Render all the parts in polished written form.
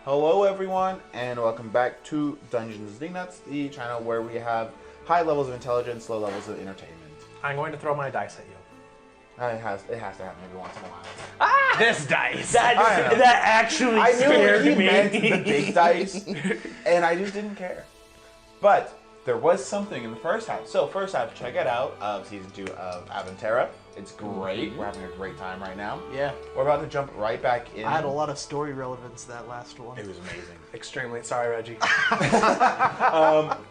Hello everyone, and welcome back to Dungeons & Dingnuts, the channel where we have high levels of intelligence, low levels of entertainment. I'm going to throw my dice at you. It has to happen every once in a while. Ah! This dice! That actually I knew scared he me. meant the big dice, and I just didn't care. But there was something in the first half. So first half, check it out, of Season 2 of Aventara. It's great. We're having a great time right now. Yeah. We're about to jump right back in. I had a lot of story relevance to that last one. It was amazing. Extremely sorry, Reggie.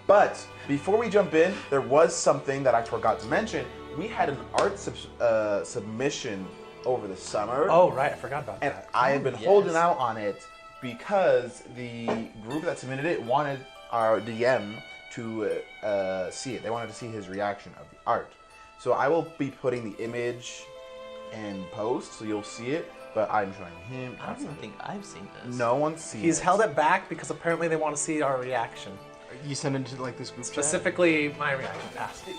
But before we jump in, there was something that I forgot to mention. We had an art submission over the summer. Oh, right. I forgot about And that. I have been holding out on it because the group that submitted it wanted our DM to see it. They wanted to see his reaction of the art. So I will be putting the image in post, so you'll see it, but I'm showing him. I don't even think I've seen this. No one's seen it. He's held it back because apparently they want to see our reaction. You sent it to like this group chat? Specifically, my reaction.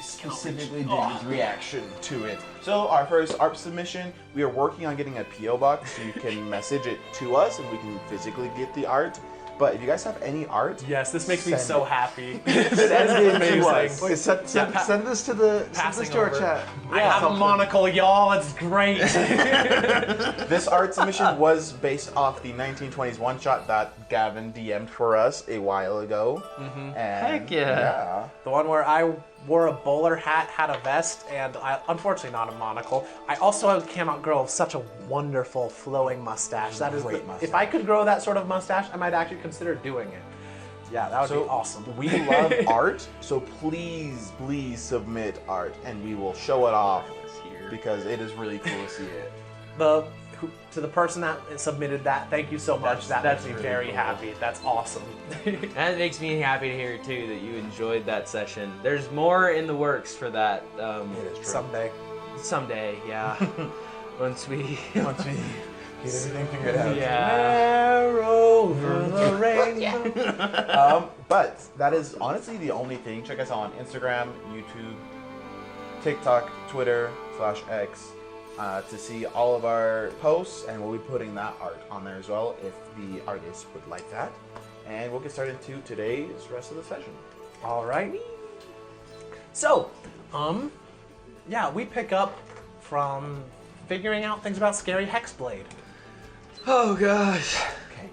Specifically David's reaction to it. So our first art submission, we are working on getting a P.O. box so you can message it to us and we can physically get the art. But if you guys have any art, Yes, this makes me send so it. happy. Send it to us. Amazing. Wait, send this to the Passing our over. chat. I have a monocle, y'all. It's great. This art submission was based off the 1920s one-shot that Gavin DM'd for us a while ago. And Heck yeah. The one where I wore a bowler hat, had a vest, and unfortunately not a monocle. I also cannot grow such a wonderful flowing mustache. That is Great the, mustache. if I could grow that sort of mustache, I might actually consider doing it. Yeah, that would be awesome. We love art, so please submit art and we will show it off because it is really cool to see it. To the person that submitted that, thank you so much. That makes me really very cool. happy. That's awesome. That makes me happy to hear too that you enjoyed that session. There's more in the works for that. Someday. Someday, yeah. once we Get everything figured out. yeah. Over the rainbow. But that is honestly the only thing. Check us out on Instagram, YouTube, TikTok, Twitter /X to see all of our posts, and we'll be putting that art on there as well if the artist would like that. And we'll get started into today's rest of the session. All right. So, yeah, we pick up from figuring out things about Scary Hexblade. Oh gosh. Okay.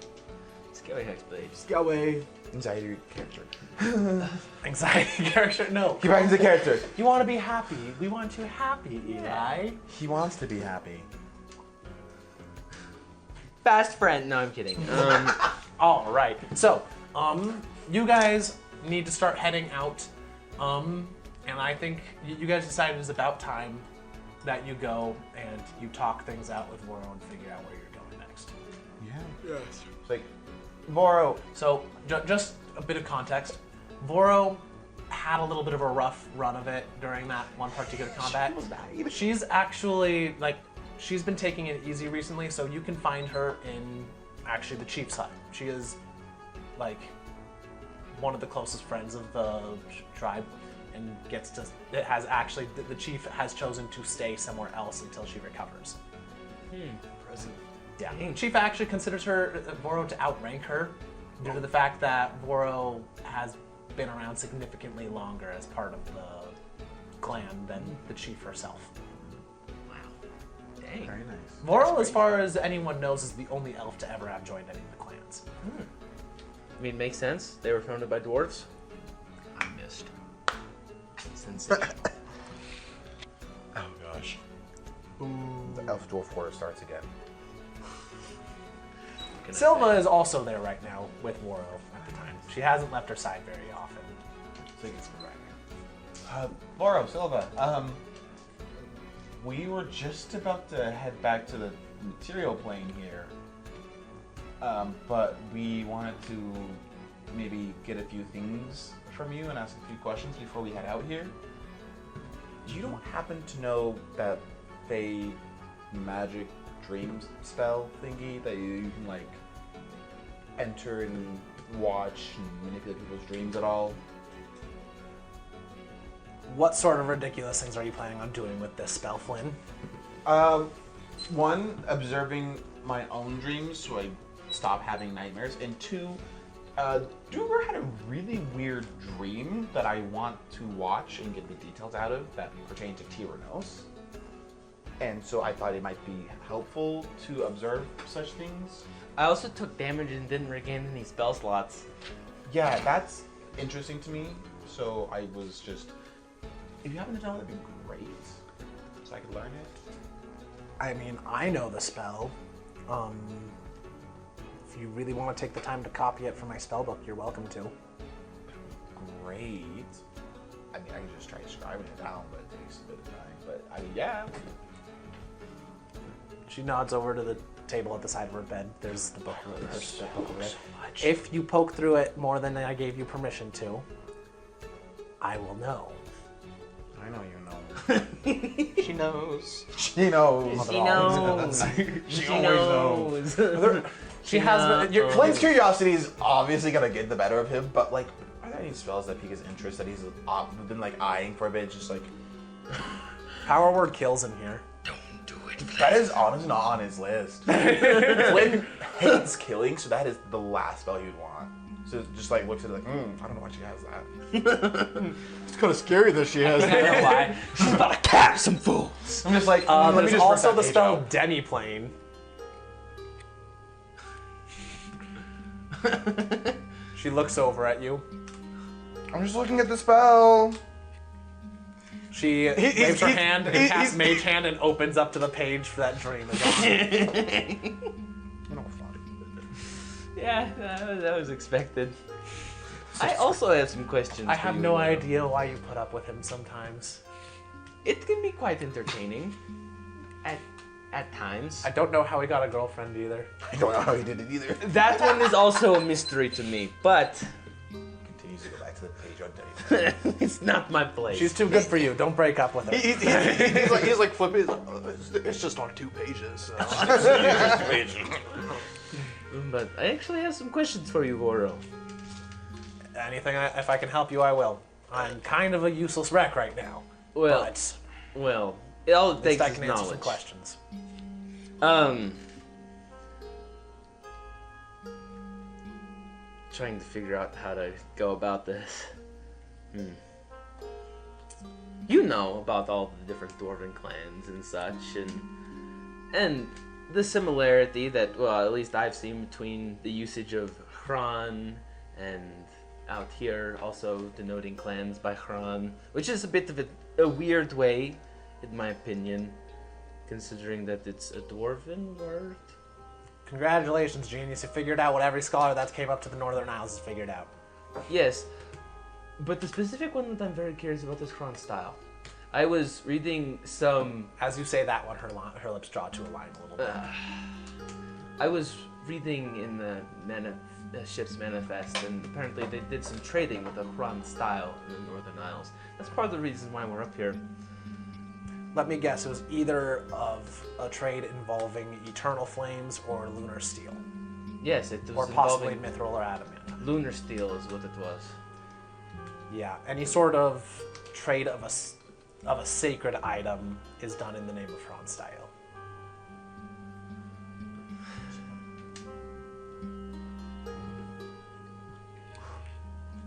Scary Hexblade. Go away. Anxiety character. Anxiety character? No. Get back into character. You want to be happy. We want you happy, Eli. He wants to be happy. Fast friend. No, I'm kidding. All right. So, you guys need to start heading out. And I think you guys decided it's about time that you go and you talk things out with Voro and figure out where you're going next. Yeah. Yes. It's like, Voro. So, just a bit of context. Voro had a little bit of a rough run of it during that one particular combat. She's actually, she's been taking it easy recently, so you can find her in, actually, the chief's hut. She is, one of the closest friends of the tribe, and the chief has chosen to stay somewhere else until she recovers. Yeah, Chief actually considers Voro to outrank her due to the fact that Voro has been around significantly longer as part of the clan than the chief herself. Wow. Dang. Very nice. Voro, as far as anyone knows, is the only elf to ever have joined any of the clans. I mean, makes sense. They were founded by dwarves. I missed. Sensational. Oh gosh. The elf dwarf war starts again. Silva is also there right now with Voro at the time. She hasn't left her side very often. So it's right. Voro, Silva, we were just about to head back to the material plane here. But we wanted to maybe get a few things from you and ask a few questions before we head out here. You don't happen to know that Fey magic dream spell thingy that you can enter and watch and manipulate people's dreams at all? What sort of ridiculous things are you planning on doing with this spell, Flynn? One, observing my own dreams so I stop having nightmares. And 2, Duber had a really weird dream that I want to watch and get the details out of that pertain to Tyrannos. And so I thought it might be helpful to observe such things. I also took damage and didn't regain any spell slots. Yeah, that's interesting to me. So I was just, if you happen to know, that'd be great. So I could learn it. I mean, I know the spell. If you really want to take the time to copy it from my spellbook, you're welcome to. Great. I mean, I can just try scribing it down, but it takes a bit of time. But I mean, yeah. She nods over to the table at the side of her bed. There's the book, her spellbook over it. If you poke through it more than I gave you permission to, I will know. I know you know. She knows. She knows. She knows. She always knows. She has. Flame's curiosity is obviously gonna get the better of him, but like, are there any spells that pique his interest that he's been like eyeing for a bit? Just like, Power word kills in here. Don't do it. that is honestly not on his list. Flynn hates killing, so that is the last spell you'd want. So just like looks at it like, I don't know why she has that. It's kind of scary that she has I don't know why. She's about to catch some fools. I'm just like, let me There's just also rip the that page spell out. Demiplane. She looks over at you. I'm just looking at the spell. She waves her hand and casts Mage Hand and opens up to the page for that dream again. You know, funny. Yeah, that was expected. I also have some questions. I for have you, no Laura. idea why you put up with him sometimes. It can be quite entertaining. At times. I don't know how he got a girlfriend either. I don't know how he did it either. That one is also a mystery to me, but Continues to go back to the page on Dave. it's not my place. She's too good for you. Don't break up with her. he's like flipping. He's like, it's just on 2 pages. So. But I actually have some questions for you, Voro. Anything, if I can help you, I will. I'm kind of a useless wreck right now. Well, But well, it all at least takes I is can answer some knowledge. questions. Trying to figure out how to go about this. You know about all the different dwarven clans and such, and the similarity that, well, at least I've seen between the usage of Hran and out here also denoting clans by Hran, which is a bit of a weird way, in my opinion, considering that it's a dwarven word. Congratulations, genius. You figured out what every scholar that came up to the Northern Isles has figured out. Yes, but the specific one that I'm very curious about is Hran style. I was reading some. As you say that one, her lips draw to a line a little bit. I was reading in the ship's manifest, and apparently they did some trading with the Hran style in the Northern Isles. That's part of the reason why we're up here. Let me guess, it was either of a trade involving eternal flames or lunar steel. Yes, it was Or possibly involving mithril or adamant. lunar steel is what it was. Yeah, any sort of trade of a sacred item is done in the name of Hran style.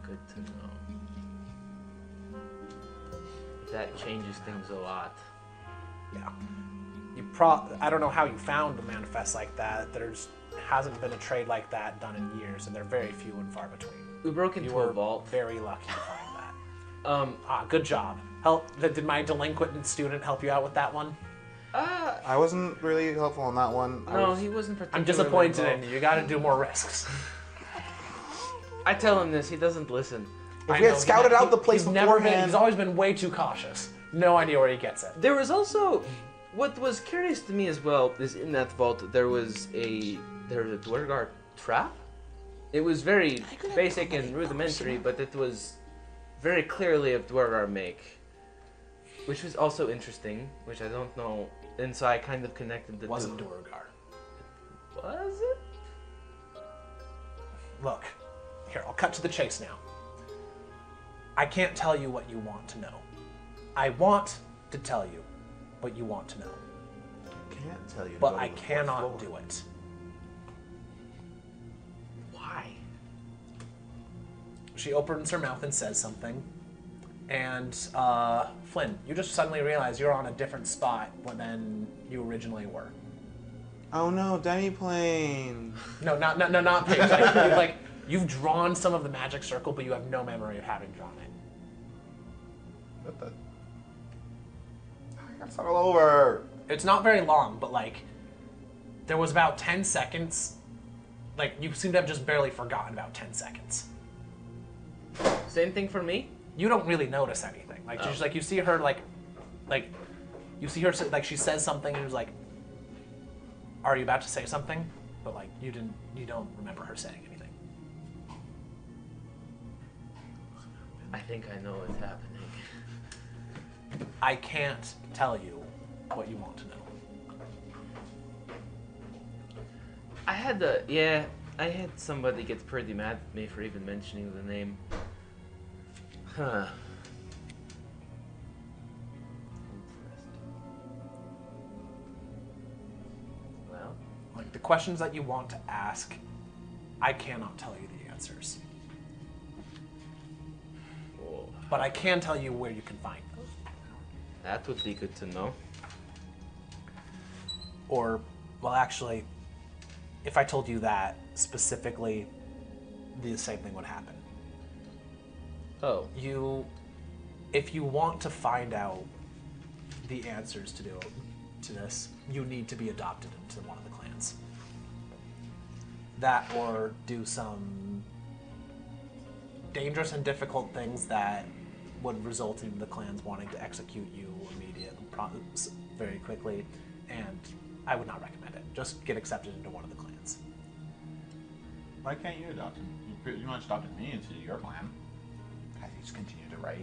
Good to know. That changes things a lot. Yeah. I don't know how you found a manifest like that. There's hasn't been a trade like that done in years, and they're very few and far between. We broke You into were a vault. very lucky to find that. Um, Good job. Did my delinquent student help you out with that one? I wasn't really helpful on that one. no, he wasn't particularly I'm disappointed involved. in you. You got to do more risks. I tell him this, he doesn't listen. If we had scouted out the place beforehand. He's always been way too cautious. No idea where he gets it. There was also, what was curious to me as well is in that vault there was a Dwargar trap. It was very basic and rudimentary, but it was very clearly of Dwargar make, which was also interesting, which I don't know, and so I kind of connected the Wasn't two. Durgar. Was it? Look, here, I'll cut to the chase now. I can't tell you what you want to know. I want to tell you what you want to know, Can't tell you. to but go I to the fourth cannot floor. do it. she opens her mouth and says something. And Flynn, you just suddenly realize you're on a different spot than you originally were. Oh no, Demiplane. No, not Paige. You've drawn some of the magic circle, but you have no memory of having drawn it. What the? I gotta start all over. It's not very long, but there was about 10 seconds. You seem to have just barely forgotten about 10 seconds. Same thing for me? You don't really notice anything. She's you see her you see her she says something and you're like, are you about to say something? But you don't remember her saying anything. I think I know what's happening. I can't tell you what you want to know. I had somebody get pretty mad at me for even mentioning the name. Huh. Well, The questions that you want to ask, I cannot tell you the answers. whoa. But I can tell you where you can find them. That would be good to know. Or, well, actually, if I told you that specifically, the same thing would happen. Oh. If you want to find out the answers to this, you need to be adopted into one of the clans. That or do some dangerous and difficult things that would result in the clans wanting to execute you very quickly, and I would not recommend it. Just get accepted into one of the clans. Why can't you adopt him? You pretty much adopted me into your clan. I just continue to write.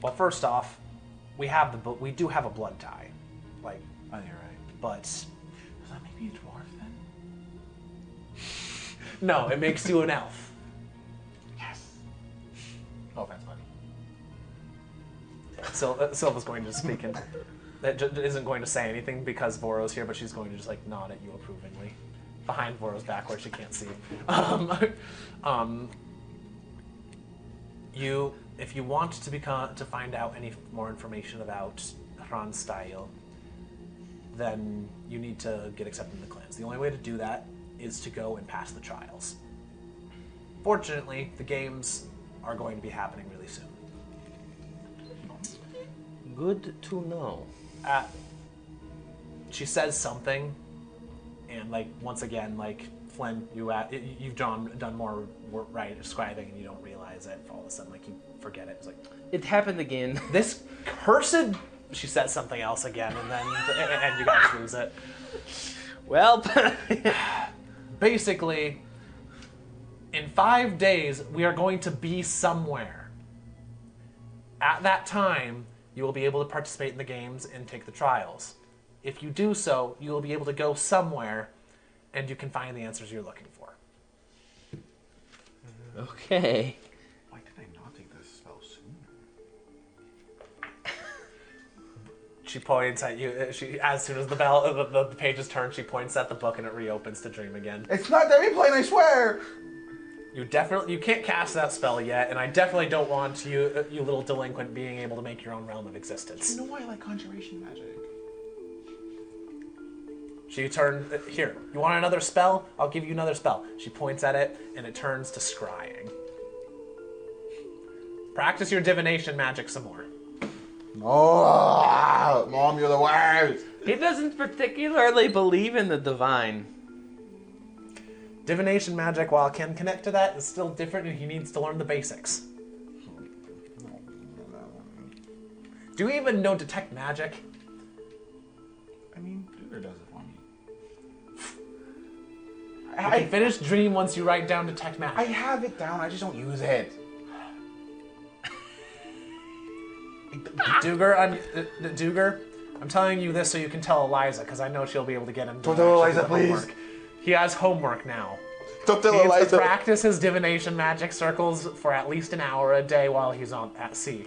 Well, first off, we do have a blood tie, Oh, you're right. but Does that make me a dwarf then? no, it makes you an elf. Yes. No offense, buddy. Silva's going to speak and isn't going to say anything because Voro's here, but she's going to just nod at you approvingly behind Voro's back where she can't see. If you want to find out any more information about Hran's style, then you need to get accepted in the clans. The only way to do that is to go and pass the trials. Fortunately, the games are going to be happening really soon. Good to know. She says something, and once again, Flynn, you've done more right describing, and you don't realize it. All of a sudden, you forget it. It's It happened again. this cursed. She says something else again, and then and you guys lose it. Well, Basically, in 5 days, we are going to be somewhere. At that time, you will be able to participate in the games and take the trials. If you do so, you will be able to go somewhere, and you can find the answers you're looking for. okay. Why did I not take this spell sooner? She points at you. As soon as the pages turn, she points at the book, and it reopens to dream again. It's not Demiplane, I swear! You can't cast that spell yet, and I definitely don't want you little delinquent, being able to make your own realm of existence. You know why I like conjuration magic? She turned here. You want another spell? I'll give you another spell. She points at it, and it turns to scrying. Practice your divination magic some more. Oh, Mom, you're the worst! He doesn't particularly believe in the divine. Divination magic, while it can connect to that, is still different, and he needs to learn the basics. Do you even know detect magic? I mean, Duger does it for me. You can finish dream once you write down detect magic. I have it down, I just don't use it. Duger, I'm telling you this so you can tell Eliza, because I know she'll be able to get him. Don't tell Eliza, please. Homework. He has homework now. Don't tell He needs to Eliza. practice his divination magic circles for at least an hour a day while he's at sea.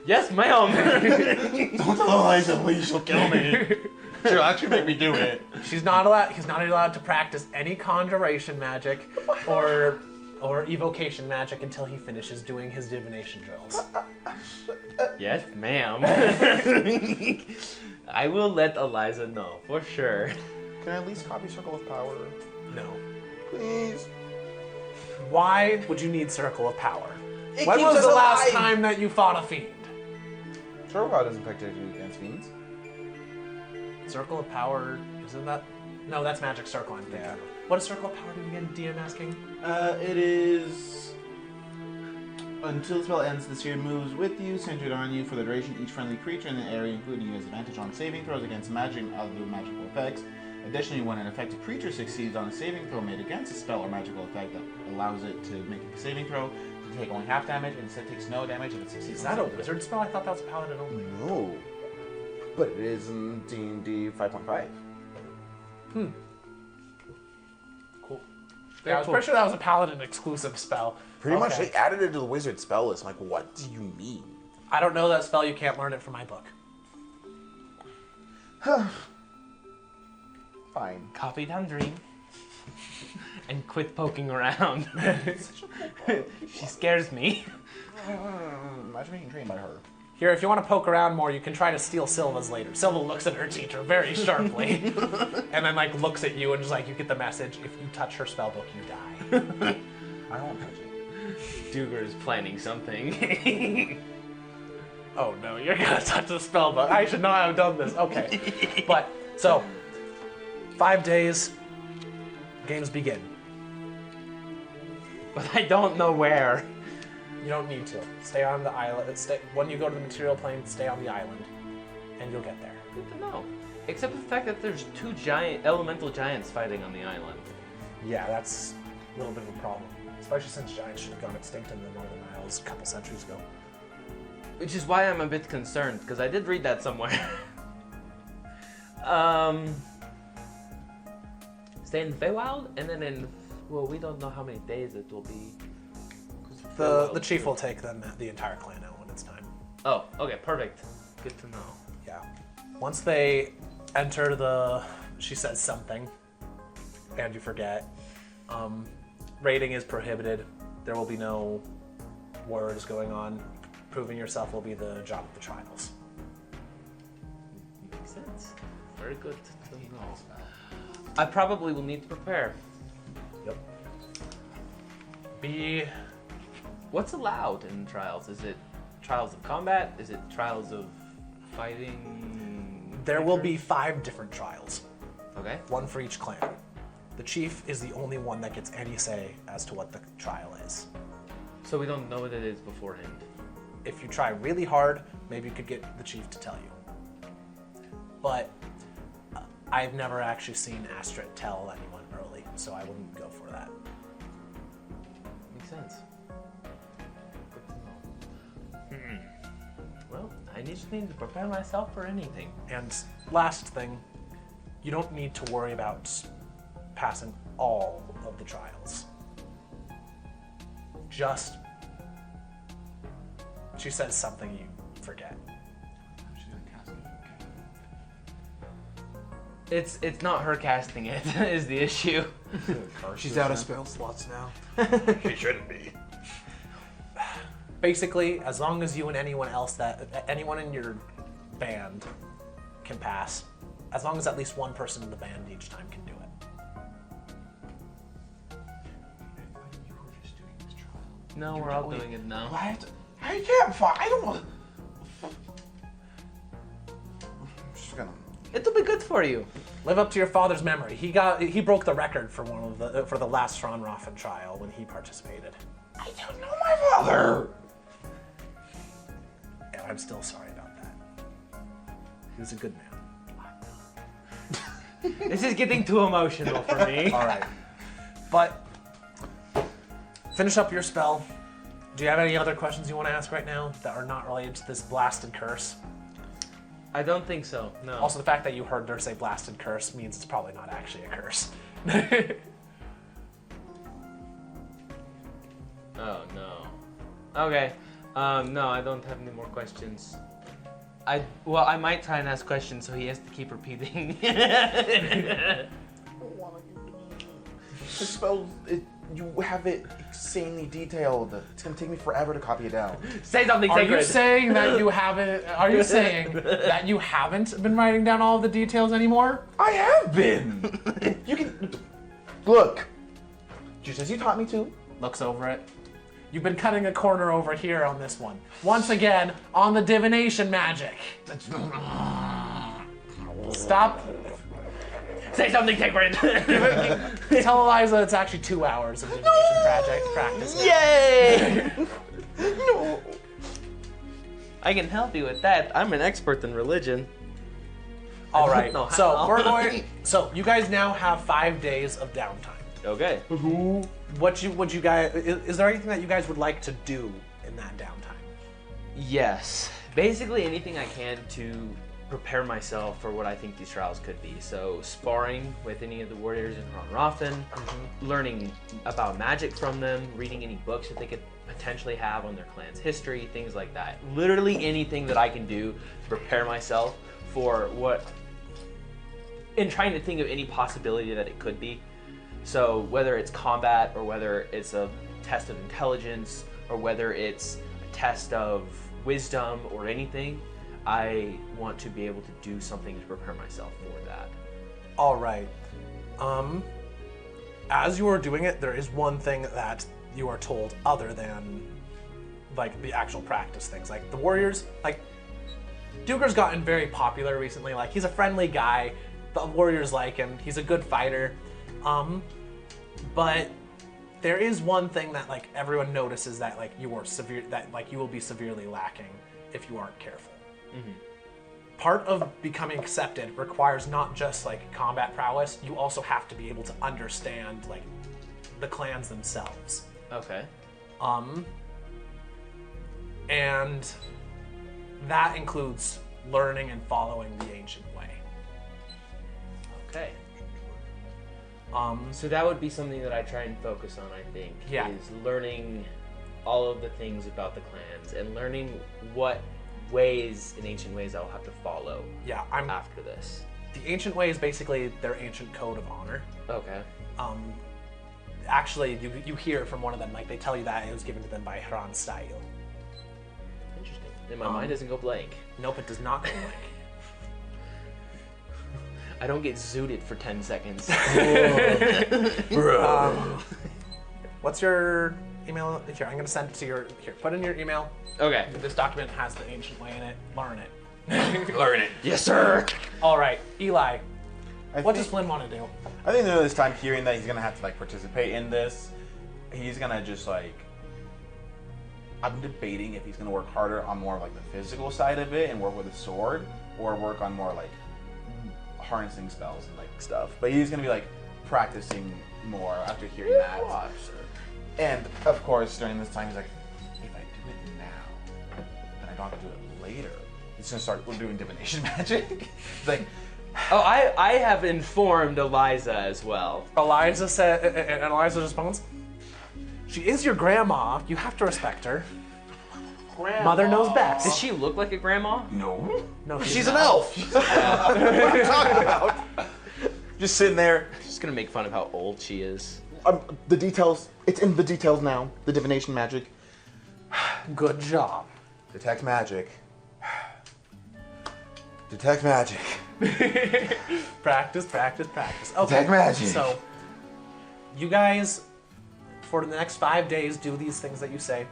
Yes, ma'am. Don't tell Eliza, please, she'll kill me. She'll actually make me do it. He's not allowed to practice any conjuration magic or or evocation magic until he finishes doing his divination drills. Yes, ma'am. I will let Eliza know, for sure. Can I at least copy Circle of Power? No. Please. Why would you need Circle of Power? It When keeps was us the last alive. time that you fought a fiend? Circle of Power doesn't protect you against fiends. Circle of Power, isn't that? No, that's Magic Circle I'm thinking of. What does Circle of Power do again, DM asking? It is... Until the spell ends, the sphere moves with you, centered on you for the duration. Each friendly creature in the area, including you, has advantage on saving throws against magic and other magical effects. Additionally, when an affected creature succeeds on a saving throw made against a spell or magical effect that allows it to make a saving throw, to take only half damage, and instead takes no damage if it succeeds. Is that a wizard spell? I thought that was a paladin only. No. But it is in D&D 5.5. Cool. Yeah, I was pretty sure that was a paladin exclusive spell. Pretty much, Okay. they added it to the wizard spell list. I'm like, what do you mean? I don't know that spell. You can't learn it from my book. Fine. Copy down Dream. And quit poking around. She scares me. Imagine being trained by her. Here, if you want to poke around more, you can try to steal Silva's later. Silva looks at her teacher very sharply, and then like looks at you and just like, you get the message. If you touch her spellbook, you die. I won't touch it. Duger is planning something. Oh no, you're gonna touch the spellbook. I should not have done this. Okay, but so 5 days, games begin. But I don't know where. You don't need to. Stay on the island. When you go to the material plane, stay on the island, and you'll get there. Good to know. Except for the fact that there's 2 giant elemental giants fighting on the island. Yeah, that's a little bit of a problem. Especially since giants should have gone extinct in the Northern Isles a couple centuries ago. Which is why I'm a bit concerned, because I did read that somewhere. Stay in the Feywild, and then well, we don't know how many days it will be. The chief will take them the entire clan out when it's time. Oh, okay, perfect. Good to know. Yeah. Once they enter she says something, and you forget. Raiding is prohibited. There will be no wars going on. Proving yourself will be the job of the trials. Makes sense. Very good to know. I probably will need to prepare. Yep. What's allowed in trials? Is it trials of combat? Is it trials of fighting? There will be 5 different trials. Okay. One for each clan. The chief is the only one that gets any say as to what the trial is. So we don't know what it is beforehand. If you try really hard, maybe you could get the chief to tell you. But I've never actually seen Astrid tell anyone early, so I wouldn't go for that. Makes sense. Good to know. Well, I just need to prepare myself for anything. And last thing, you don't need to worry about passing all of the trials. Just, she says something you forget. It's not her casting it is the issue. She's out of spell slots now. She shouldn't be. Basically, as long as you and anyone in your band can pass, as long as at least one person in the band each time can do it. No, we're all doing it now. What? I can't fight. I don't want to. I'm just gonna. It'll be good for you. Live up to your father's memory. He broke the record for for the last Schronroffen trial when he participated. I don't know my father. And I'm still sorry about that. He was a good man. This is getting too emotional for me. All right. But finish up your spell. Do you have any other questions you want to ask right now that are not related to this blasted curse? I don't think so. No. Also, the fact that you heard her say blasted curse means it's probably not actually a curse. Oh no. Okay. No, I don't have any more questions. I might try and ask questions, so he has to keep repeating. I don't want to. The spell. You have it insanely detailed. It's gonna take me forever to copy it down. Say something Are sacred. you saying that you haven't? Are you saying that you haven't been writing down all of the details anymore? I have been. You can look. Just as you taught me to. Looks over it. You've been cutting a corner over here on this one. Once again, on the divination magic. Stop. Say something sacred. Tell Eliza it's actually 2 hours of divination practice. Now. Yay! No. I can help you with that. I'm an expert in religion. All I don't right. know So how. we're going. So you guys now have 5 days of downtime. Okay. What you guys? Is there anything that you guys would like to do in that downtime? Yes. Basically anything I can to prepare myself for what I think these trials could be. So sparring with any of the warriors in Ronrothen, learning about magic from them, reading any books that they could potentially have on their clan's history, things like that. Literally anything that I can do to prepare myself for what, and trying to think of any possibility that it could be. So whether it's combat or whether it's a test of intelligence or whether it's a test of wisdom or anything, I want to be able to do something to prepare myself for that. All right. As you are doing it, there is one thing that you are told other than like the actual practice things. Like the warriors, like Duger's gotten very popular recently. Like he's a friendly guy. The warriors like him. He's a good fighter. But there is one thing that like everyone notices that like you will be severely lacking if you aren't careful. Part of becoming accepted requires not just like combat prowess, you also have to be able to understand like the clans themselves. Okay. And that includes learning and following the ancient way. Okay. So that would be something that I try and focus on, I think, Yeah. is learning all of the things about the clans and learning what ways and ancient ways I'll have to follow Yeah, after this. the ancient way is basically their ancient code of honor. Okay. Actually, you hear from one of them, like they tell you that it was given to them by Hran Style. Interesting. And my mind doesn't go blank. Nope, it does not go blank. I don't get zooted for 10 seconds. What's your email? Here, I'm gonna send it to your. Here, put in your email. Okay. This document has the ancient way in it. Learn it. Learn it. Yes, sir. All right, Eli. I What think- does Flynn want to do? I think this time, hearing that he's gonna have to like participate in this, he's gonna just like. I'm debating if he's gonna work harder on more of like the physical side of it and work with a sword, or work on more like harnessing spells and like stuff. But he's gonna be like practicing more after hearing that. And of course, during this time, he's like, if I do it now, then I don't have to do it later. He's gonna start doing divination magic. He's like, Oh, I have informed Eliza as well. Eliza said, and Eliza responds, "She is your grandma. You have to respect her. Mother knows best." Does she look like a grandma? no. No, She's an elf. What are you talking about? Just sitting there. Just gonna make fun of how old she is. The details. It's in the details now. The divination magic. Good job. Detect magic. Detect magic. Practice, practice, practice. Okay. Detect magic. So, you guys, for the next 5 days, do these things that you say.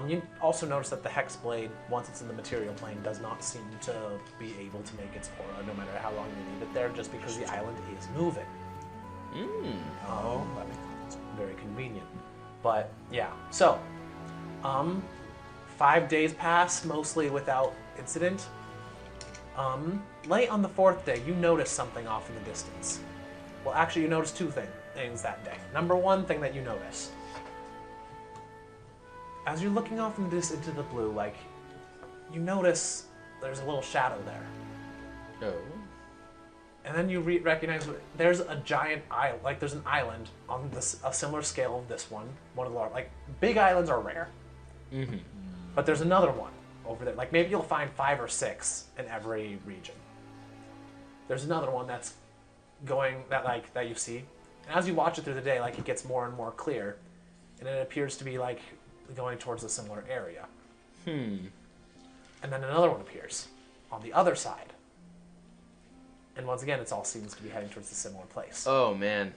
You also notice that the hex blade, once it's in the material plane, does not seem to be able to make its aura, no matter how long you leave it there, just because the island is moving. Oh, that makes It's very convenient. But yeah, so 5 days pass mostly without incident. Late on the 4th day, you notice something off in the distance. Well, actually, you notice two things that day. Number one thing that you notice, as you're looking off into the blue, like you notice there's a little shadow there. Oh. And then you recognize there's a giant island, like there's an island on a similar scale of this one. One of the like big islands are rare, but there's another one over there. Like maybe you'll find 5 or 6 in every region. There's another one that's that you see, And as you watch it through the day, like, it gets more and more clear, and it appears to be like going towards a similar area. And then another one appears on the other side. And once again, it all seems to be heading towards a similar place. Oh man.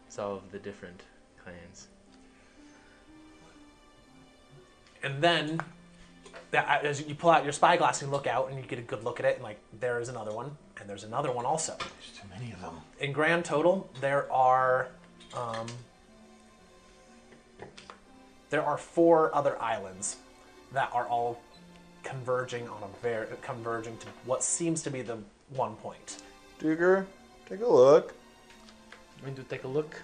It's all of the different clans. And then, as you pull out your spyglass and you look out and you get a good look at it, and like, there is another one, and there's another one also. There's too many of them. In grand total, there are 4 other islands that are all converging to what seems to be the one point. Duger, take a look. I'm going to take a look.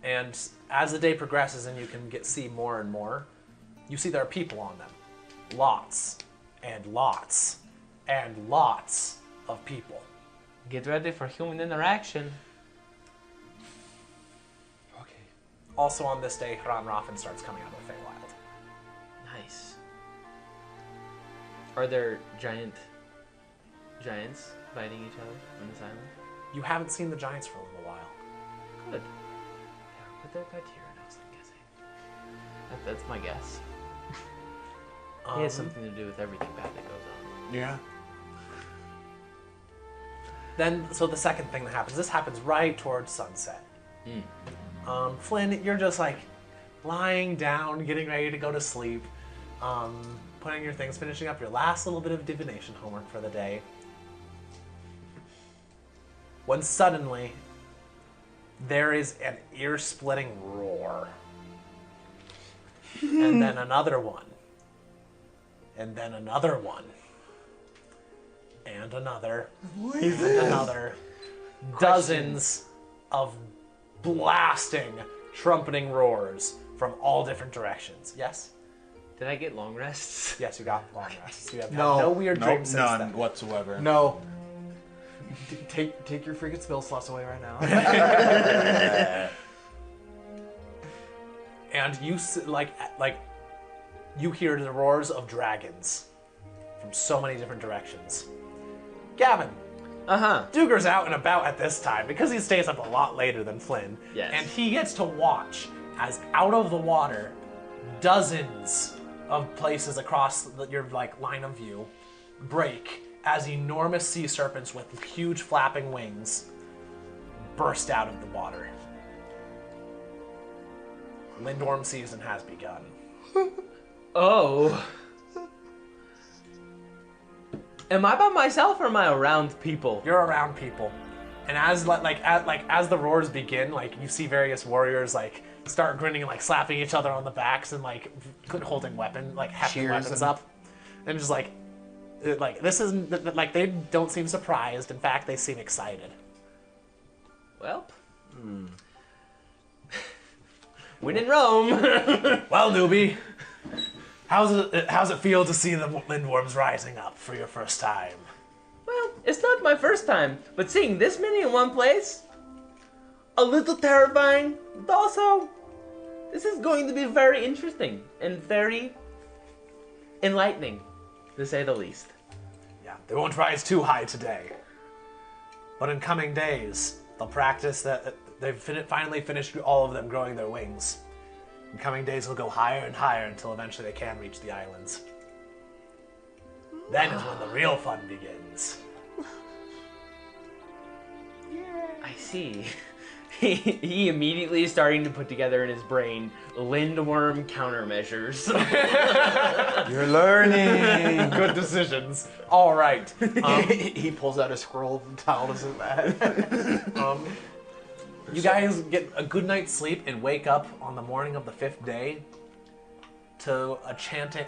And as the day progresses and you can see more and more, you see there are people on them. Lots and lots and lots of people. Get ready for human interaction. Okay. Also on this day, Hran Raffen starts coming out of the Feywild. Nice. Are there giants fighting each other on this island? You haven't seen the giants for a little while. Good. Yeah, but they're Tyrannos, I'm guessing. That's my guess. It has something to do with everything bad that goes on. Yeah. Then, so the second thing that happens, this happens right towards sunset. Flynn, you're just like lying down, getting ready to go to sleep, putting your things, finishing up your last little bit of divination homework for the day. When suddenly, there is an ear-splitting roar. And then another one. And then another one. And another. And another. Dozens of blasting, trumpeting roars from all different directions. Yes? Did I get long rests? Yes, you got long rests. You have had No. no weird Nope, dreams since none then. whatsoever. No. Take your freaking spell slots away right now. And you you hear the roars of dragons from so many different directions. Gavin, Duger's out and about at this time because he stays up a lot later than Flynn. Yes. And he gets to watch as out of the water, dozens of places across your line of view break as enormous sea serpents with huge flapping wings burst out of the water. Lindworm season has begun. Oh. Am I by myself or am I around people? You're around people, and as as the roars begin, you see various warriors start grinning and slapping each other on the backs and holding hefty Cheers weapons and- up, and just this isn't they don't seem surprised. In fact, they seem excited. Well. When in Rome. Well, newbie, how's it feel to see the lindworms rising up for your first time? Well, it's not my first time, but seeing this many in one place, a little terrifying, but also, this is going to be very interesting and very enlightening, to say the least. Yeah, they won't rise too high today, but in coming days, they'll practice that. They've finally finished all of them growing their wings. In coming days, they'll go higher and higher until eventually they can reach the islands. Then is when the real fun begins. I see. He immediately is starting to put together in his brain Lindworm countermeasures. You're learning. Good decisions. All right. He pulls out a scroll and tells him that. You guys get a good night's sleep and wake up on the morning of the 5th day to chanting.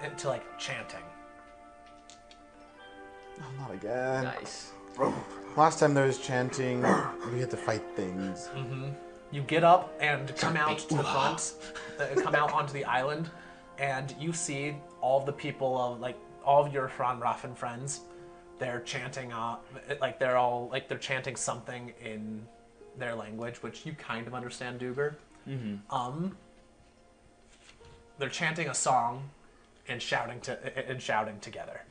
Oh, not again. Nice. Last time there was chanting, we had to fight things. You get up and come out to the front, come out onto the island, and you see all of the people of all of your Hran Raffen friends. They're chanting, they're chanting something in their language, which you kind of understand, Duger. They're chanting a song and shouting together.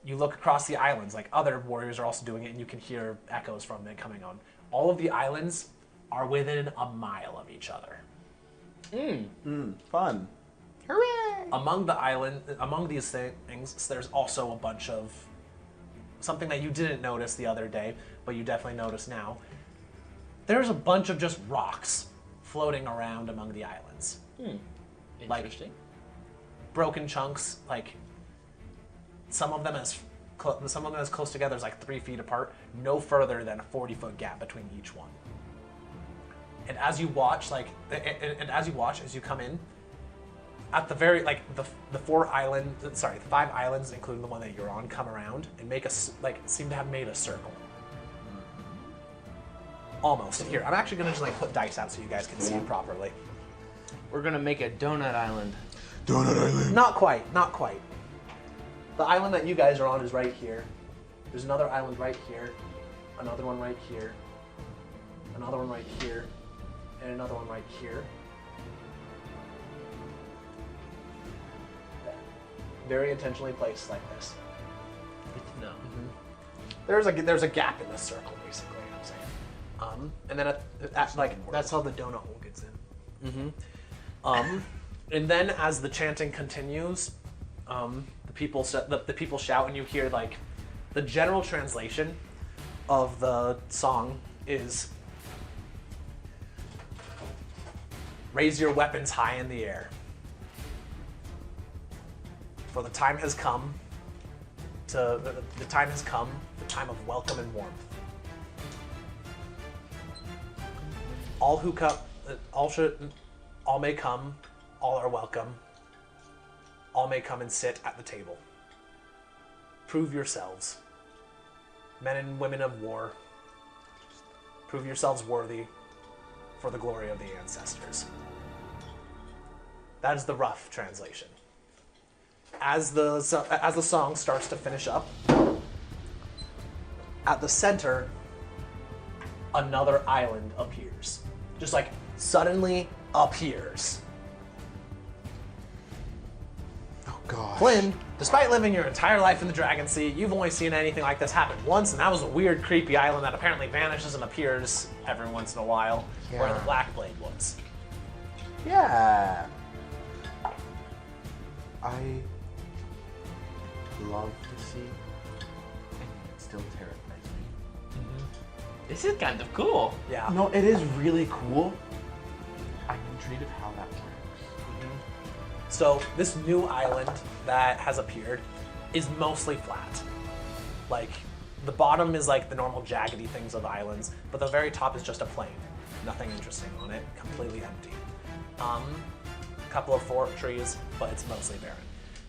you look across the islands, like other warriors are also doing it, and you can hear echoes from it coming on. All of the islands are within a mile of each other. Fun. Among these things, there's also a bunch of something that you didn't notice the other day, but you definitely notice now. There's a bunch of just rocks floating around among the islands. Interesting. Broken chunks, like some of them as close together as like 3 feet apart, no further than a 40-foot gap between each one. And as you watch, as you come in, at the very the 5 islands, including the one that you're on, come around and seem to have made a circle. Almost. Here, I'm actually gonna just put dice out so you guys can see it properly. We're gonna make a donut island. Donut Island. Not quite. The island that you guys are on is right here. There's another island right here, another one right here, another one right here, and another one right here. Very intentionally placed like this. Good to know. There's a gap in this circle, basically. I'm saying. And then That's how the donut hole gets in. And then as the chanting continues, the people shout, and you hear the general translation of the song is, "Raise your weapons high in the air. For the time has come. The time of welcome and warmth. All who come, all may come. All are welcome. All may come and sit at the table. Prove yourselves, men and women of war. Prove yourselves worthy for the glory of the ancestors." That is the rough translation. As the song starts to finish up, at the center, another island appears. Just suddenly appears. Oh god. Flynn, despite living your entire life in the Dragon Sea, you've only seen anything like this happen once, and that was a weird, creepy island that apparently vanishes and appears every once in a while, where the Blackblade was. Yeah. I love to see, and it still terrifies me. This is kind of cool. Yeah. No, it is really cool. I'm intrigued of how that works. So this new island that has appeared is mostly flat. The bottom is the normal jaggedy things of islands, but the very top is just a plain. Nothing interesting on it, completely empty. A couple of fork trees, but it's mostly barren.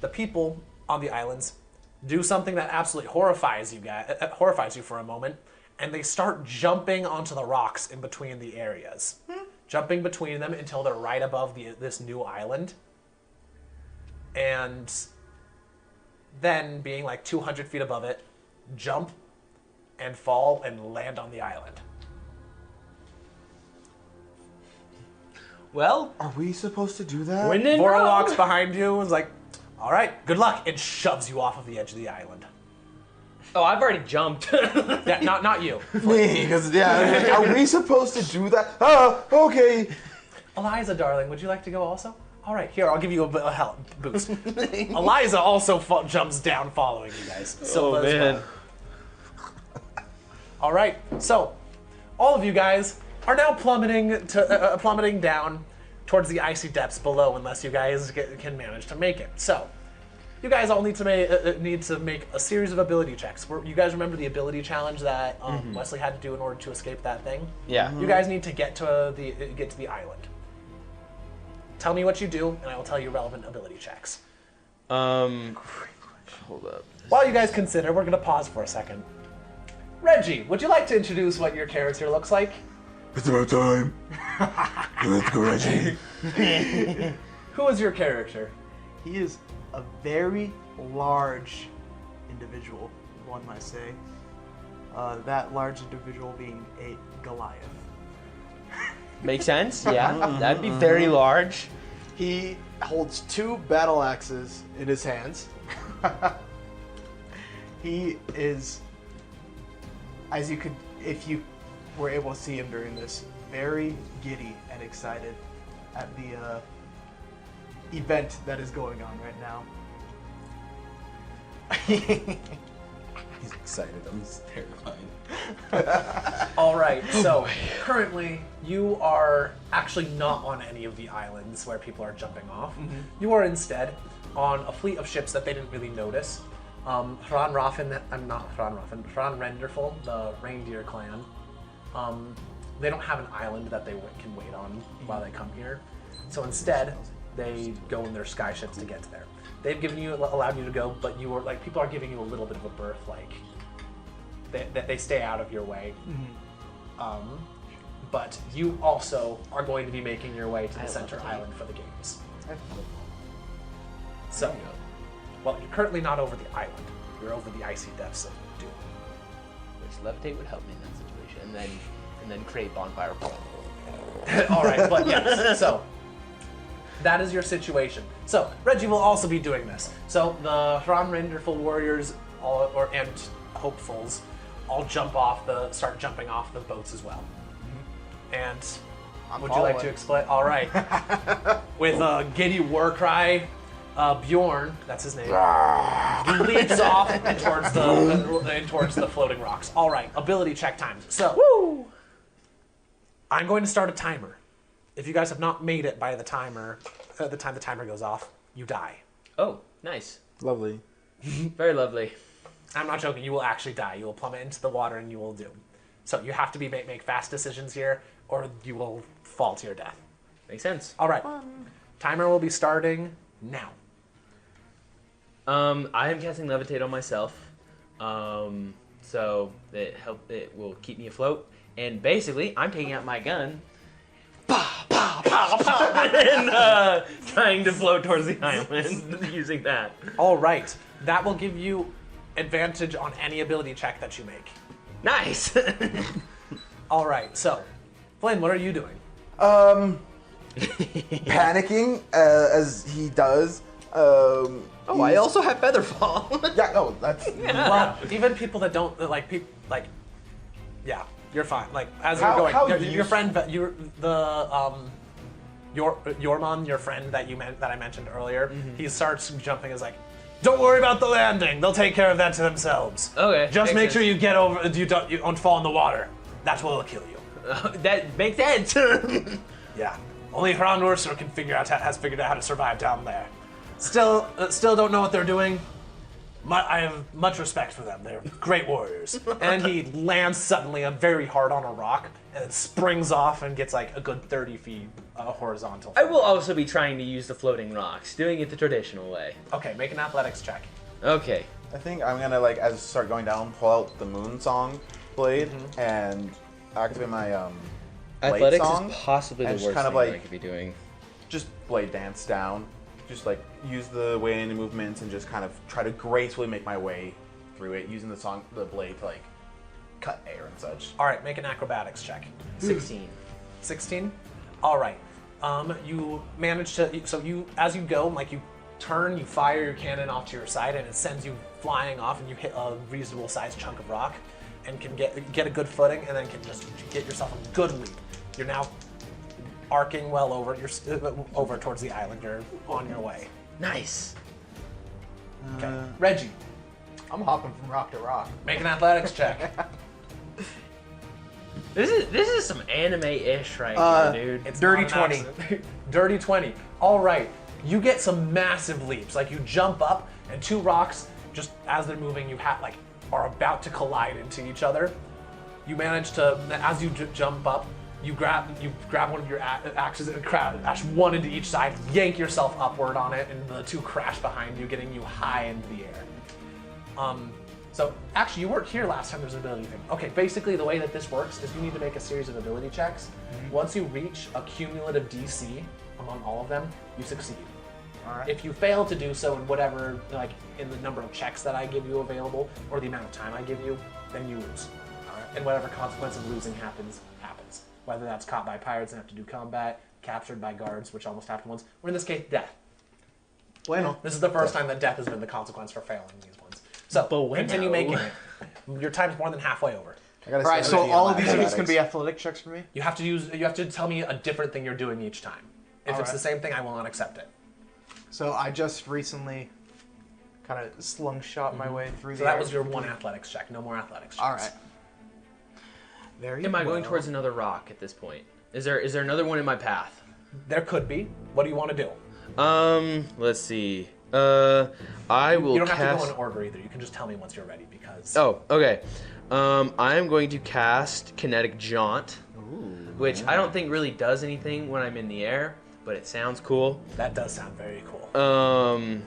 The people on the islands do something that absolutely horrifies you for a moment, and they start jumping onto the rocks in between the areas. Jumping between them until they're right above this new island. And then, being 200 feet above it, jump and fall and land on the island. Well, Are we supposed to do that? when in Vora Rome. walks behind you and is like, "All right, good luck," and shoves you off of the edge of the island. Oh, I've already jumped. Yeah, not you. Me, because are we supposed to do that? Oh, okay. Eliza, darling, would you like to go also? All right, here, I'll give you a bit of help boost. Eliza also jumps down following you guys. So Oh, does man. well. All right, so all of you guys are now plummeting down towards the icy depths below, unless you guys can manage to make it. So you guys all need to make a series of ability checks. You guys remember the ability challenge that Wesley had to do in order to escape that thing? Yeah. You guys need to get to the island. Tell me what you do, and I will tell you relevant ability checks. Hold up. While you guys consider, we're going to pause for a second. Reggie, would you like to introduce what your character looks like? It's about time. Let's go, Reggie. Who is your character? He is a very large individual, one might say. That large individual being a Goliath. Makes sense. Yeah, that'd be very large. He holds 2 battle axes in his hands. He is, as you could, if you were able to see him during this, very giddy and excited at the event that is going on right now. He's excited. I'm just terrified. All right. So currently, you are actually not on any of the islands where people are jumping off. You are instead on a fleet of ships that they didn't really notice. Hran Renderful, the reindeer clan. They don't have an island that they can wait on while they come here. So instead, they go in their sky ships to get to there. They've allowed you to go, but you are like people are giving you a little bit of a berth, like they stay out of your way. But you also are going to be making your way to the center island for the games. So, well, you're currently not over the island. You're over the icy depths of Doom. Which levitate would help me in that situation, and then create bonfire. All right, but yes. So that is your situation. So Reggie will also be doing this. So the Hran Renderful warriors and hopefuls all start jumping off the boats as well. And would you like to explain? All right. With a giddy war cry, Bjorn, that's his name, leaps off and towards the floating rocks. All right, ability check time. So, I'm going to start a timer. If you guys have not made it by the time the timer goes off, you die. Oh, nice. Lovely. Very lovely. I'm not joking. You will actually die. You will plummet into the water and you will doom. So you have to make fast decisions here, or you will fall to your death. Makes sense. All right. Timer will be starting now. I am casting levitate on myself, so it will keep me afloat. And basically, I'm taking out my gun, and trying to float towards the island using that. All right. That will give you advantage on any ability check that you make. Nice. All right. So, Flynn, what are you doing? Panicking as he does. Oh, I also have Featherfall. Yeah, no, that's. Well, even people that don't yeah, you're fine. Like as How you're going, you- your friend, Yormon, your friend that I mentioned earlier, he starts jumping. Is like, don't worry about the landing. They'll take care of that to themselves. Okay. Just makes make sure sense. you get over. You don't fall in the water. That's what will kill you. That makes sense. Yeah. Only Hran Urser has figured out how to survive down there. Still don't know what they're doing. I have much respect for them. They're great warriors. And he lands suddenly very hard on a rock and then springs off and gets like a good 30 feet horizontal. I will also be trying to use the floating rocks, doing it the traditional way. Okay, make an athletics check. Okay. I think I'm gonna as I start going down, pull out the Moon Song blade and activate my blade Athletics song. is possibly the and worst just kind of thing I could be doing. just blade dance down. Just use the way in movements and just kind of try to gracefully make my way through it, using the blade to cut air and such. All right, make an acrobatics check. 16. 16? All right. You manage to, as you go, you turn, you fire your cannon off to your side, and it sends you flying off, and you hit a reasonable sized chunk of rock, and can get a good footing, and then can just get yourself a good leap. You're now arcing well over. You're over towards the island. You're on your way. Nice. Okay, Reggie, I'm hopping from rock to rock. make an athletics check. This is some anime-ish right here, dude. It's Dirty not an 20. accident. Dirty 20. All right. You get some massive leaps. You jump up, and two rocks, just as they're moving, are about to collide into each other. You manage to, as you jump up, you grab one of your axes and crash one into each side, yank yourself upward on it, and the two crash behind you, getting you high into the air. So actually, you weren't here last time there was an ability thing. Okay, basically the way that this works is you need to make a series of ability checks. Once you reach a cumulative DC among all of them, you succeed. All right. If you fail to do so in whatever, in the number of checks that I give you available, or the amount of time I give you, then you lose. And whatever consequence of losing happens. Whether that's caught by pirates and have to do combat, captured by guards, which almost happened once, or in this case, death. Bueno. This is the first time that death has been the consequence for failing these ones. So Bueno. continue making it. Your time's more than halfway over. I got All right, so all of these are just going to be athletic checks for me? You have to tell me a different thing you're doing each time. If All it's the right. same thing, I will not accept it. So I just recently kind of slingshot my way through So the that air. was your one athletics check. No more athletics checks. All right. Very Am I going well. towards another rock at this point? Is there another one in my path? There could be. What do you want to do? Let's see. I will You don't have cast... to go in order either. You can just tell me once you're ready because. Oh, okay. I'm going to cast Kinetic Jaunt, which I don't think really does anything when I'm in the air, but it sounds cool. That does sound very cool.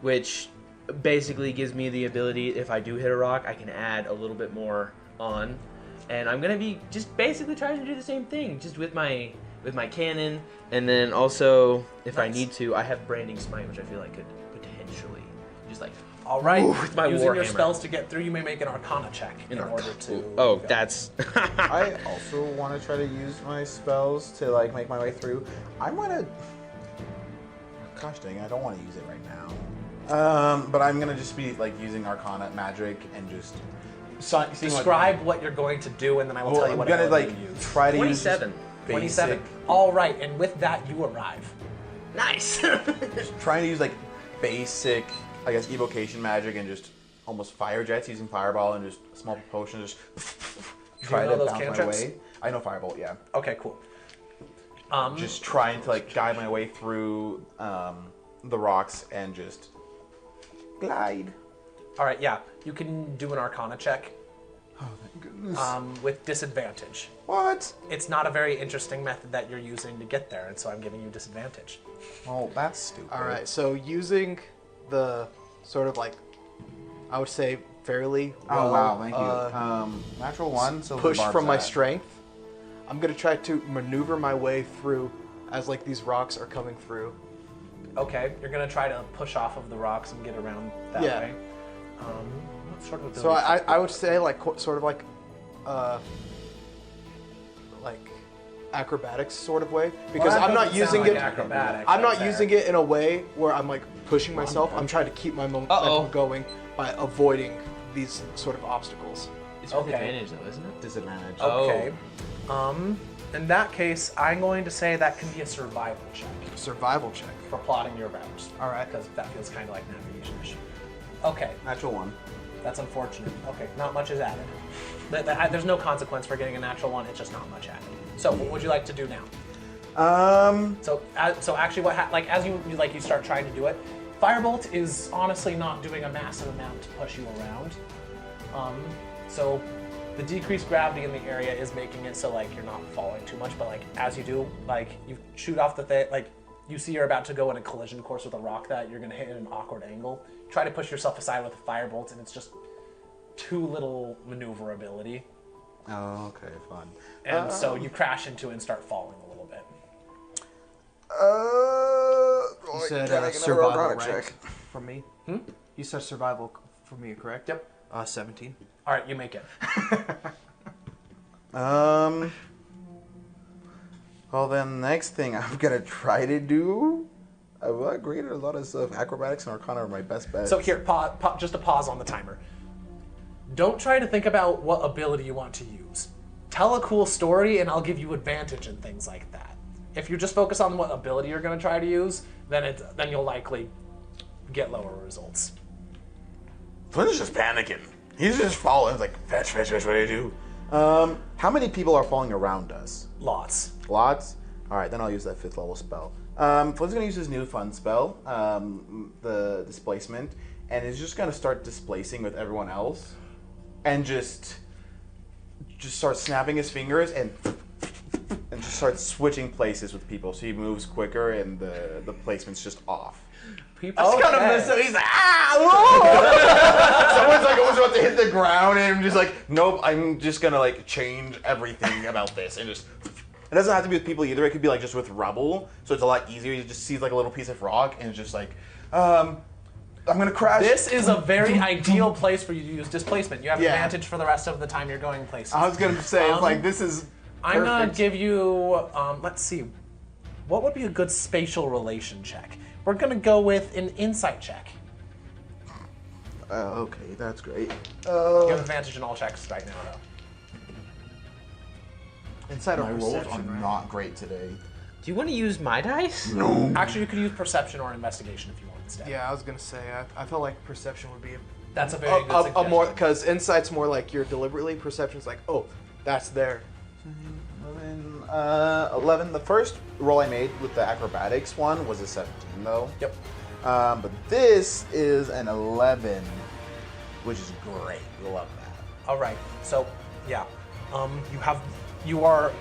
Which basically gives me the ability, if I do hit a rock, I can add a little bit more on. And I'm gonna be just basically trying to do the same thing, just with my cannon, and then also, if I Nice. need to, I have Branding Smite, which I feel like could potentially just like. All right. with my Using your Warhammer. spells to get through, you may make an Arcana check in order to. Oh, go. that's. I also want to try to use my spells to like make my way through. I'm gonna. Gosh dang, I don't want to use it right now. But I'm gonna just be like using Arcana magic and just seeing what- Describe what you're going to do, and then I will Well, tell you I'm what gonna ability like you use. try to 27. use just 27. basic- All right, and with that, you arrive. Nice. Trying to use like basic, I guess, evocation magic and just almost fire jets using fireball and just a small potion, just try know to those bounce my cantrips? way. I know firebolt, yeah. Okay, cool. Just trying to like guide my way through the rocks and just glide. All right, yeah, you can do an Arcana check Oh, thank goodness. with disadvantage. What? It's not a very interesting method that you're using to get there, and so I'm giving you disadvantage. Oh, that's stupid. All right, so using the sort of like, I would say fairly Oh wow, thank you. uh, Natural one. So push from my strength. strength, I'm gonna try to maneuver my way through as like these rocks are coming through. Okay, you're gonna try to push off of the rocks and get around that Yeah. way. What sort of ability? So I would say like sort of like acrobatics sort of way because that I'm not doesn't using sound like it. acrobatics I'm not right using there. it in a way where I'm like pushing myself. I'm trying to keep my momentum going by avoiding these sort of obstacles. It's with Okay. advantage though, isn't it? Disadvantage. Okay. In that case, I'm going to say that can be a survival check Survival check. for plotting your routes. All right. Because that feels kind of like navigation-ish. Okay, Natural one. that's unfortunate. Okay, not much is added. There's no consequence for getting a natural one. It's just not much added. So, what would you like to do now? So actually, as you start trying to do it, Firebolt is honestly not doing a massive amount to push you around. So the decreased gravity in the area is making it so like you're not falling too much, but like as you do, like you shoot off the thing, like you see you're about to go in a collision course with a rock that you're gonna hit at an awkward angle. Try to push yourself aside with a Firebolt, and it's just too little maneuverability, Oh, okay, fun. and so you crash into it and start falling a little bit. You said survival rank from me. You said survival for me, correct? Yep. 17. All right, you make it. Well, then next thing I'm gonna try to do. I've graded a lot of stuff. Acrobatics and Arcana are my best bets. So here, just a pause on the timer. Don't try to think about what ability you want to use. Tell a cool story, and I'll give you advantage and things like that. If you just focus on what ability you're going to try to use, then you'll likely get lower results. Flynn's just panicking. He's just falling. It's like, fetch, what do you do? How many people are falling around us? Lots. Lots? Alright, then I'll use that 5th level spell. Flynn's gonna use his new fun spell, the displacement, and he's just gonna start displacing with everyone else, and just start snapping his fingers and just start switching places with people, so he moves quicker and the placement's just off. People. He's like, someone's like almost about to hit the ground, and I'm just like, nope, I'm just gonna like change everything about this, and just. It doesn't have to be with people either. It could be like just with rubble, so it's a lot easier. You just see like a little piece of rock, and it's just like, I'm gonna crash. This is a very ideal place for you to use displacement. You have Yeah. advantage for the rest of the time you're going places. I was gonna say like this is. I'm gonna perfect. give you, let's see, what would be a good spatial relation check? We're gonna go with an insight check. Okay, that's great. You have advantage in all checks right now, though. Inside My of rolls perception, are right? not great today. Do you want to use my dice? No. Actually, you could use perception or investigation if you want instead. Yeah, I was gonna say I felt like perception would be That's a very good suggestion. more because insight's more like you're deliberately. Perception's like, oh, that's there. 11. The first roll I made with the acrobatics one was a 17, though. Yep. But this is an 11, which is great. Love that. All right. So, yeah, you are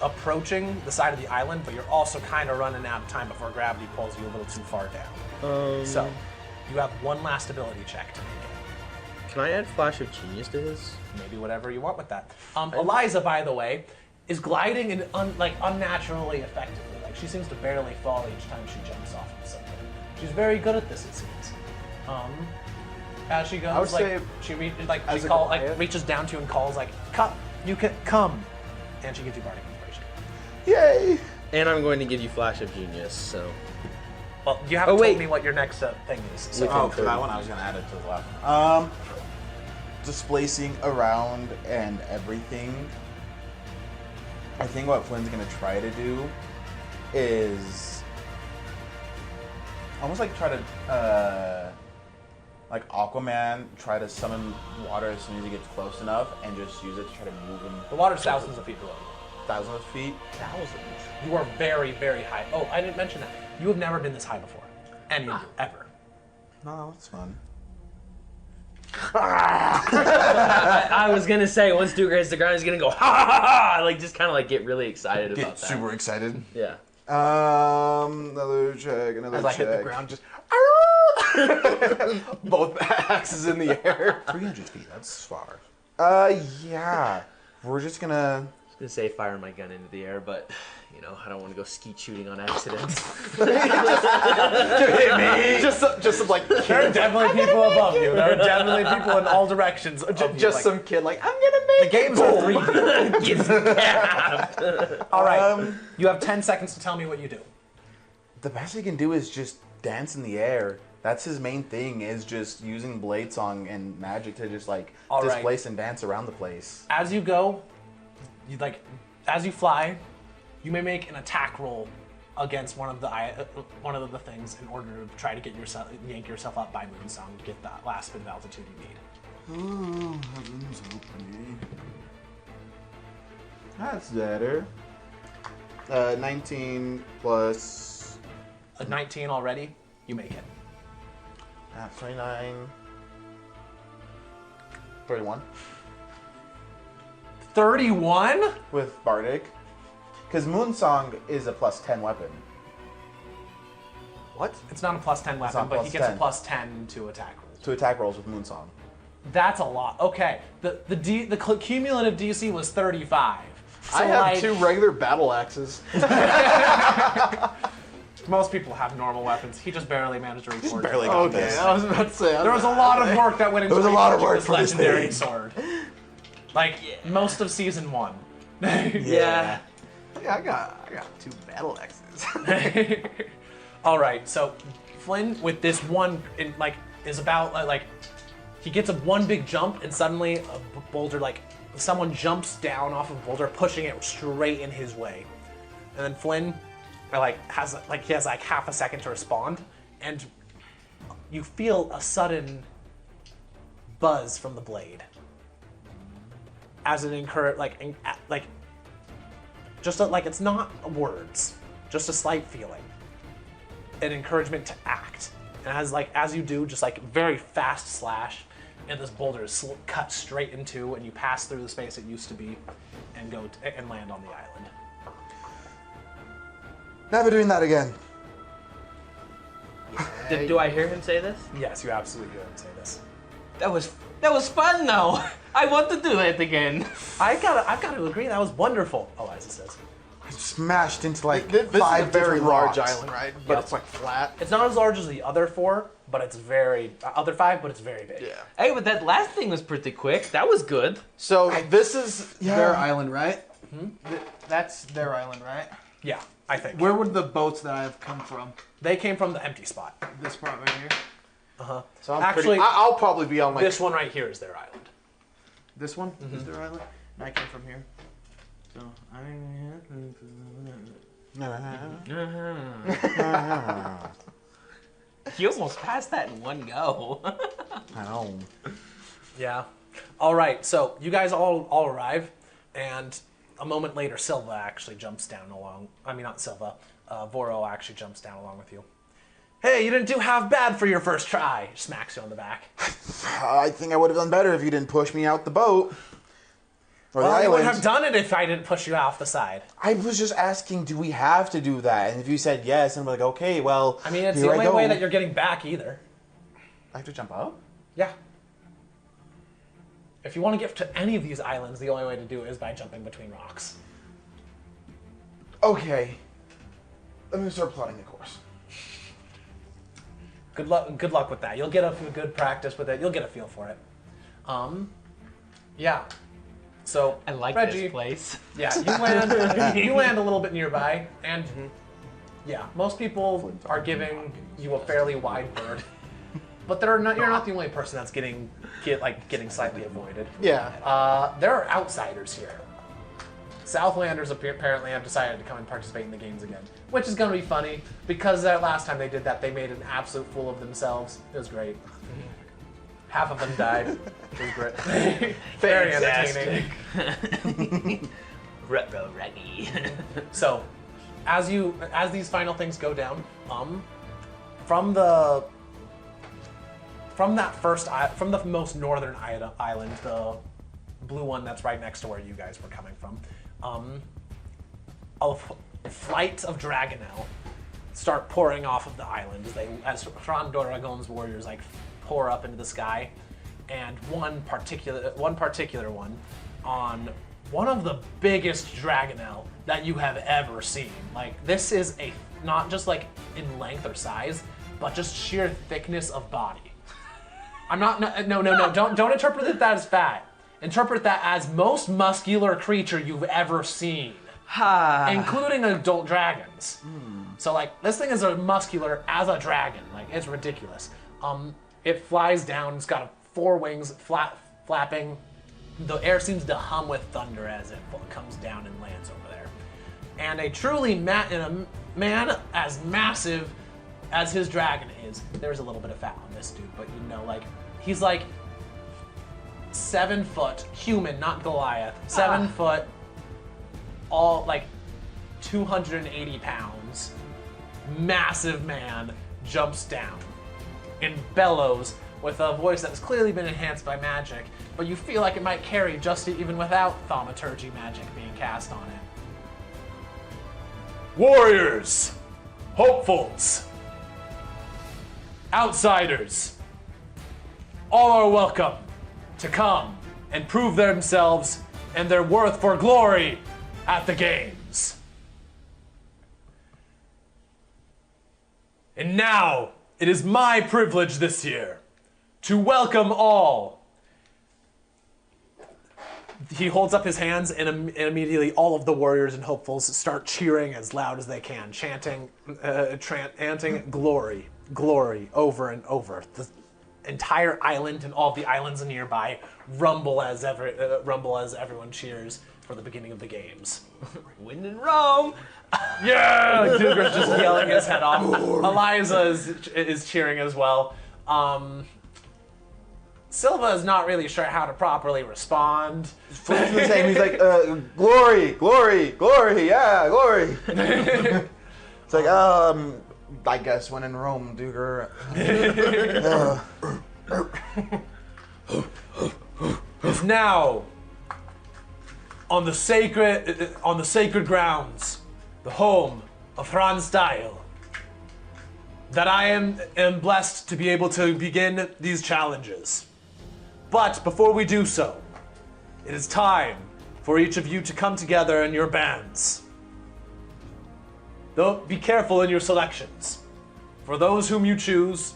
approaching the side of the island, but you're also kind of running out of time before gravity pulls you a little too far down. So, you have one last ability check to make. Can I add Flash of Genius to his? Maybe whatever you want with that. Eliza, by the way, is gliding in unnaturally effectively. Like she seems to barely fall each time she jumps off of something. She's very good at this, it seems. As she goes, I would say she as a Goliath. reaches down to you and calls like, "Come, you can come," and she gives you bardic inspiration. Yay! And I'm going to give you Flash of Genius, so. Well, you haven't Oh, wait. told me what your next thing is. So. Within Oh, for that 30. one, I was gonna add it to the last one. Displacing around and everything. I think what Flynn's gonna try to do is almost like try to, like Aquaman, try to summon water as soon as he gets close enough, and just use it to try to move him. The water's thousands of feet below you. Thousands of feet. Thousands. You are very, very high. Oh, I didn't mention that. You have never been this high before. Any of you, ever. No, it's fun. I was gonna say once Duke hits the ground, he's gonna go ha ha ha, like just kind of like get really excited about Get that. super excited. Yeah. Another check. Another As I check. hit the ground, just both axes in the air. 300 feet. That's far. Yeah. We're just gonna. I was gonna say fire my gun into the air, but you know I don't want to go skeet shooting on accident. just some like There are definitely people above you. There are definitely people in all directions. Of you. just Like, some kid like I'm gonna the make games are 3D. Gets capped. All right. You have 10 seconds to tell me what you do. The best he can do is just dance in the air. That's his main thing. Is just using Blade Song and magic to just like All right. displace and dance around the place. As you go, as you fly, you may make an attack roll against one of the things in order to try to yank yourself up by Moonsong to get that last bit of altitude you need. Oh, heavens help me. That's better. 19 plus A 19 already, you make it. 29. 31 31? with Bardic. Because Moonsong is a plus 10 weapon. what? It's not a plus 10 weapon, not but he plus gets 10. a plus 10 to attack rolls. To attack rolls with Moonsong. That's a lot. Okay, the cumulative DC was 35. So I have like, 2 regular battle axes. Most people have normal weapons. He just barely managed to record. barely got Okay, this. I was about to say There was a lot of work that went into There was a lot of researching work this for this legendary thing. sword. Like most of season 1. Yeah. Yeah, I got 2 battle axes. All right, so Flynn with this one is about he gets a one big jump and suddenly a boulder someone jumps down off of a boulder pushing it straight in his way, and then Flynn has half a second to respond, and you feel a sudden buzz from the blade as it it's not words, just a slight feeling, an encouragement to act. And as you do, just very fast slash, and this boulder is cut straight into, and you pass through the space it used to be, and go and land on the island. Never doing that again. Do I hear him say this? Yes, you absolutely didn't say this. That was fun though. I want to do that again. I've got to agree, that was wonderful. Eliza says. I smashed into This is a 5 very different large rocks. island, right? But Yep. it's like flat. It's not as large as the other 4, but it's other 5, but it's very big. Yeah. Hey, but that last thing was pretty quick. That was good. So this is Yeah. their island, right? That's their island, right? Yeah, I think. Where would the boats that I have come from? They came from the empty spot. This part right here. So I'm Actually, I'll probably be on like this one right here is their island. this one is their island, and I came from here. So You almost passed that in one go. I know. Yeah. All right. So you guys all arrive, and a moment later, Silva actually jumps down along. I mean, not Silva. Voro actually jumps down along with you. Hey, you didn't do half bad for your first try. Smacks you on the back. I think I would have done better if you didn't push me out the boat. Or the Well, I wouldn't island. have done it if I didn't push you off the side. I was just asking, do we have to do that? And if you said yes, I'm like, okay, well, I mean, it's here the I only go. way that you're getting back either. I have to jump out? Yeah. If you want to get to any of these islands, the only way to do it is by jumping between rocks. Okay. Let me start plotting the course. Good luck. Good luck with that. You'll get a good practice with it. You'll get a feel for it. Yeah. So I like Reggie, this place. Yeah, you land. You land a little bit nearby, and yeah, most people are giving you a fairly wide berth, but you're not the only person that's getting slightly avoided. Yeah. There are outsiders here. Southlanders apparently have decided to come and participate in the games again, which is going to be funny because that last time they did that, they made an absolute fool of themselves. It was great. Half of them died. It was great. Very entertaining. Retro ready. So, as these final things go down, from the most northern island, the blue one that's right next to where you guys were coming from, a flight of Dragonel start pouring off of the island as Fran Doragon's warriors pour up into the sky, and one particular one on one of the biggest Dragonel that you have ever seen. This is not just in length or size, but just sheer thickness of body. I'm not no don't interpret that as fat. Interpret that as most muscular creature you've ever seen, including adult dragons. So this thing is as muscular as a dragon. It's ridiculous. It flies down. It's got 4 wings flapping. The air seems to hum with thunder as it comes down and lands over there. And a truly man as massive as his dragon is. There's a little bit of fat on this dude, but he's 7 foot, human, not Goliath. 7 foot, all 280 pounds, massive man jumps down and bellows with a voice that has clearly been enhanced by magic, but you feel like it might carry just even without thaumaturgy magic being cast on it. Warriors, hopefuls, outsiders, all are welcome to come and prove themselves and their worth for glory at the games. And now, it is my privilege this year to welcome all. He holds up his hands, and immediately all of the warriors and hopefuls start cheering as loud as they can, chanting glory, glory, over and over. The entire island and all of the islands nearby rumble as everyone cheers for the beginning of the games. Win in Rome. Yeah! Duger's just yelling his head off. Eliza is cheering as well. Silva is not really sure how to properly respond. Flips the same. He's like, glory, glory, glory, yeah, glory. It's like, I guess when in Rome, Duger. Now, on the sacred grounds, the home of Franz Style, that I am blessed to be able to begin these challenges. But before we do so, it is time for each of you to come together in your bands. Though be careful in your selections. For those whom you choose,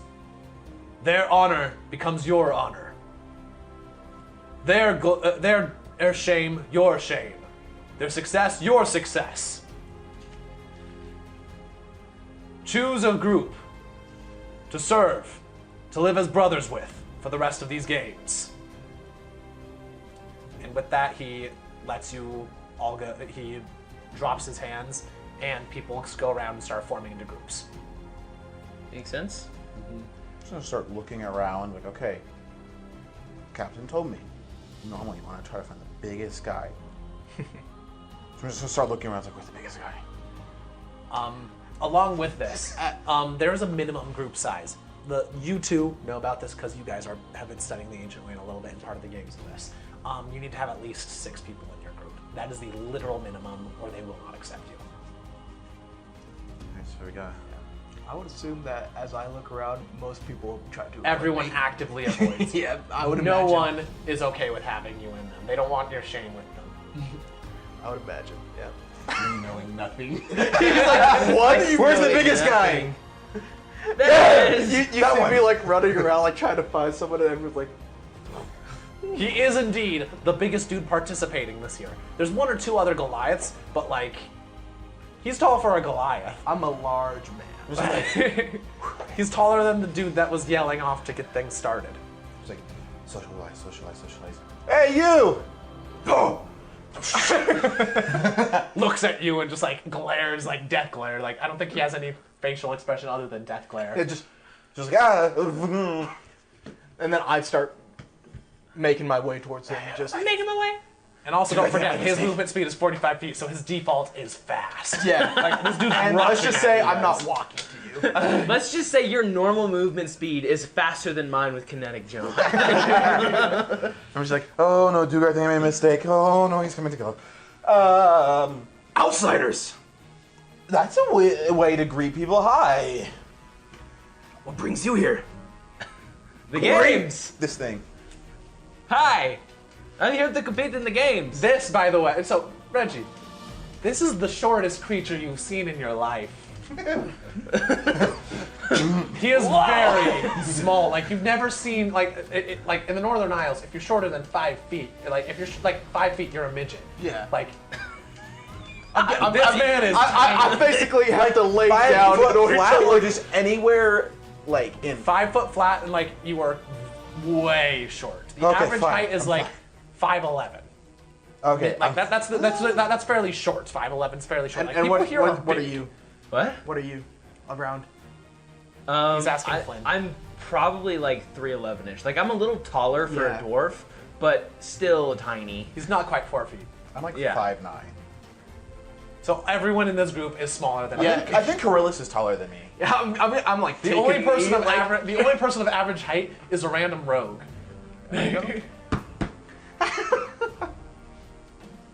their honor becomes your honor. Their shame, your shame. Their success, your success. Choose a group to serve to live as brothers with for the rest of these games. And with that, he lets you all go. He drops his hands, and people go around and start forming into groups. Makes sense. I'm just gonna start looking around, like, okay, Captain told me, normally you want to try to find the biggest guy. So I'm just gonna start looking around, like, where's the biggest guy? Along with this, there is a minimum group size. You two know about this because you guys have been studying the Ancient Land a little bit and part of the games of this. You need to have at least 6 people in your group. That is the literal minimum, or they will not accept you. Okay, so we got. I would assume that as I look around, most people try to. Everyone avoid me. actively avoids you. Yeah, I would No imagine. one is okay with having you in them. They don't want your shame with them. I would imagine. Yeah. Knowing nothing. What? Where's the really biggest nothing? guy? There it is. You see me like running around, like trying to find someone, and everyone's like, He is indeed the biggest dude participating this year. There's 1 or 2 other Goliaths, but like, he's tall for a Goliath. I'm a large man. He's taller than the dude that was yelling off to get things started. It's like, socialize, socialize, socialize. Hey, you! Oh! Looks at you and just like glares, like death glare. Like, I don't think he has any facial expression other than death glare. It just, Just like, ah! and then I start making my way towards him. Just Making my way. And also, don't guys have forget, a his mistake? movement speed is 45 feet, so his default is fast. yeah. Like, this dude's And let's rushing just at say you I'm guys. not walking to you. Let's just say your normal movement speed is faster than mine with kinetic jump. I'm just like, oh no, Dugar, I think I made a mistake. Oh no, he's coming to kill. Outsiders! That's a way to greet people. Hi. What brings you here? The games! This thing. Hi! I'm here to compete in the games. This, by the way, so Reggie, this is the shortest creature you've seen in your life. He is very small. Like you've never seen like like in the Northern Isles. If you're shorter than 5 feet, like if you're like 5 feet, you're a midget. Yeah. Like this man is. I basically have to lay 5 down foot in order flat to or look. just anywhere like in 5 foot flat, and like you are way short. The Okay, average fine. height is I'm like 5'11". Okay. Like that's fairly short. 5'11" is fairly short. And, Like, and people what, here are what are big. you? What? What are you? Around? He's asking Flynn. I'm probably like 3'11"-ish. Like I'm a little taller for Yeah. a dwarf, but still tiny. He's not quite 4 feet. I'm like Yeah. 5'9". So everyone in this group is smaller than Yeah. him. I think Coryllis is taller than me. Yeah, I'm like The taking only person me, of like, the only person of average height is a random rogue.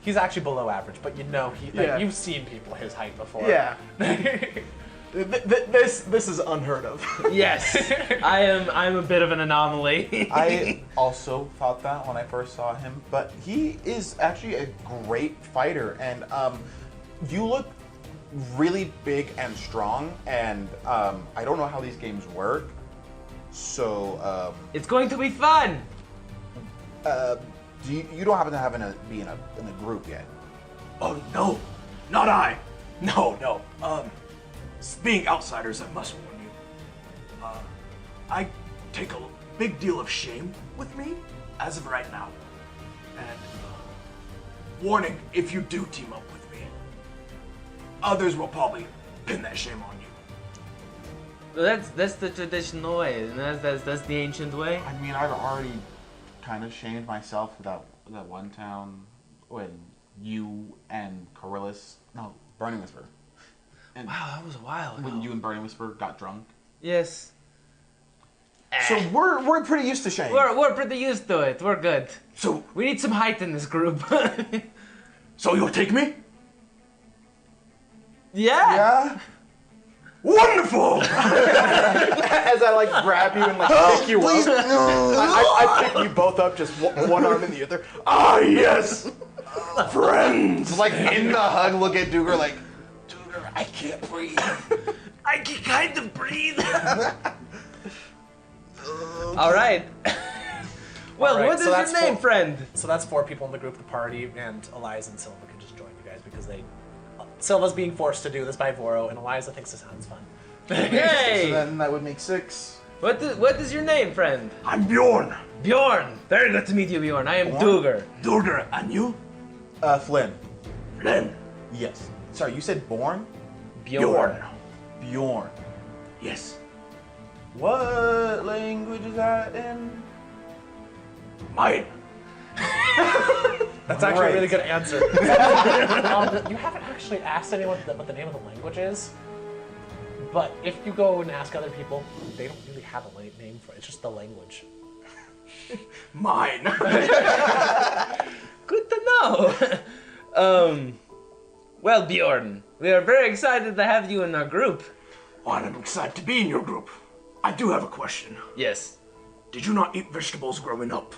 He's actually below average, but you know Yeah. you've seen people his height before. Yeah. This is unheard of. Yes, I'm a bit of an anomaly. I also thought that when I first saw him, but he is actually a great fighter, and you look really big and strong, and I don't know how these games work, so It's going to be fun. you don't happen to have be in a group yet? Oh no, not I. No. Being outsiders, I must warn you. I take a big deal of shame with me as of right now. And warning, if you do team up with me, others will probably pin that shame on you. That's the traditional way, and that's the ancient way. I mean, I've already kind of shamed myself with that one town when you and Burning Whisper. And Wow, that was a while ago. when you and Burning Whisper got drunk. Yes. So we're pretty used to shame. We're pretty used to it. We're good. So, We need some height in this group. so you'll take me? Yeah. Yeah. Wonderful! As I like grab you and like pick you Please, up. no. I pick you both up, just one arm in the other. Ah, yes! Friends! Just like in the hug, look at Duger like, Duger, I can't breathe. I can kind of breathe. All right. Well, All right, what is so that's your name, four- friend? So that's 4 people in the group, the party, and Eliza and Silva can just join you guys because Silva's being forced to do this by Voro, and Eliza thinks this sounds fun. So Yay! then that would make 6. What is your name, friend? I'm Bjorn. Bjorn. Very good to meet you, Bjorn. I am Bjorn? Duger. Durger, and you? Flynn. Len. Yes. Sorry, you said Born? Bjorn. Bjorn. Yes. What language is that in? Mine. That's actually a really Great. good answer. You haven't actually asked anyone what the name of the language is, but if you go and ask other people, they don't really have a name for it. It's just the language. Mine. Good to know. Well, Bjorn, we are very excited to have you in our group. Well, I'm excited to be in your group. I do have a question. Yes. Did you not eat vegetables growing up?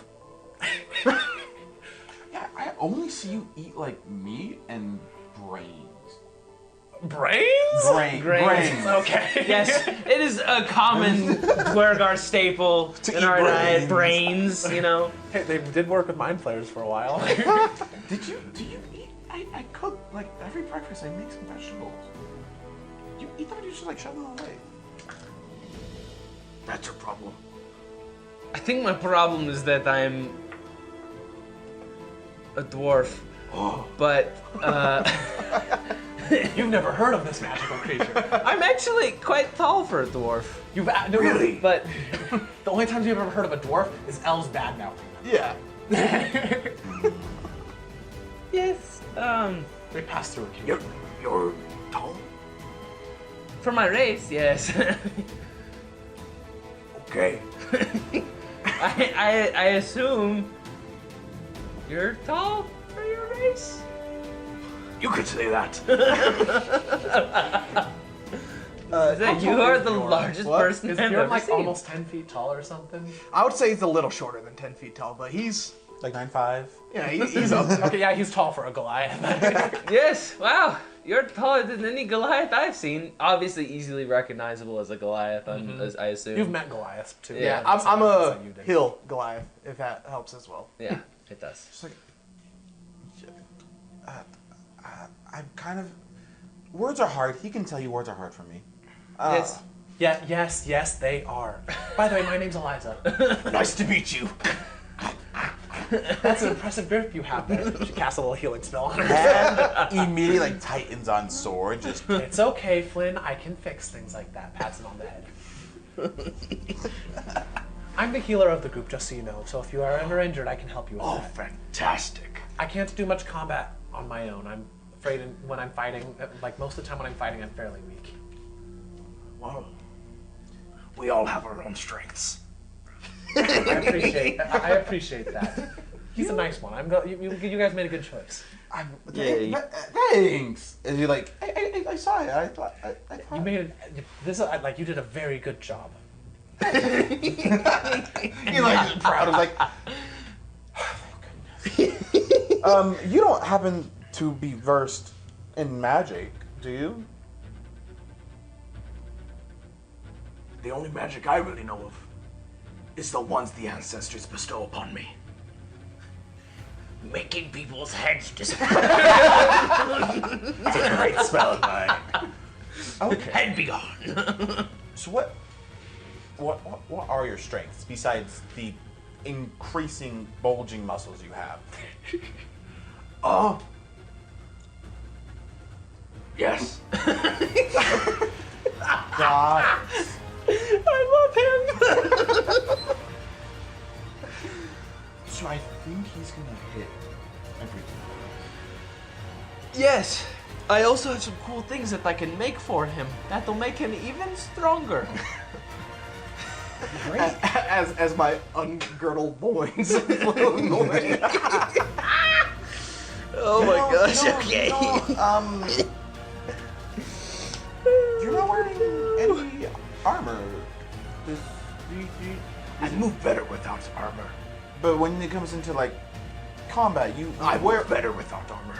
Yeah, I only see you eat like meat and brains. Brains? Brains. Okay. Yes, it is a common Dwergar staple To in eat our diet. brains. Brains, you know. Hey, they did work with mind flayers for a while. Do you eat? I cook like every breakfast. I make some vegetables. Do you eat them or do you just like shove them away? That's your problem. I think my problem is that I'm a dwarf, Oh, but You've never heard of this magical creature. I'm actually quite tall for a dwarf. You've no, really? But The only times you've ever heard of a dwarf is elves bad mouthing. Yeah. yes, They pass through a you're tall? for my race, yes. Okay. I assume you're tall for your race. You could say that. You are the largest What? person Is I've Bjorn ever like seen. almost 10 feet tall or something? I would say he's a little shorter than 10 feet tall, but he's Like 9'5". yeah, he's up there. Okay, yeah, he's tall for a Goliath. Yes, wow. You're taller than any Goliath I've seen. Obviously easily recognizable as a Goliath, as I assume. You've met Goliath too. Yeah, I'm a You did. hill Goliath, if that helps as well. Yeah, it does. Just like, I'm kind of. Words are hard. He can tell you words are hard for me. Yes. Yeah, yes, they are. By the way, my name's Eliza. Nice to meet you. That's an impressive grip you have there. She casts a little healing spell on her. And immediately like tightens on sword. Just It's okay, Flynn. I can fix things like that. Pats him on the head. I'm the healer of the group, just so you know. So if you are ever injured, I can help you with Oh, that. fantastic. I can't do much combat on my own. I'm afraid when I'm fighting, like most of the time when I'm fighting, I'm fairly weak. Well, we all have our own strengths. I appreciate that. He's a nice one. You guys made a good choice. Yay. Thanks. And you're like, I saw it. I thought. You made it. This like you did a very good job. You're like proud of like. Oh, thank goodness. You don't happen to be versed in magic, do you? The only magic I really know of is the ones the ancestors bestow upon me. Making people's heads disappear. That's a great spell of mine. Okay. Head be gone. So what are your strengths besides the increasing bulging muscles you have? Yes. God. I love him. So I think he's gonna hit everything. Yes. I also have some cool things that I can make for him. That'll make him even stronger. As my ungirdled loins floating away. Oh my gosh, okay. You're not wearing any armor. I move better without armor. But when it comes into like combat, you I wear. wear better without armor.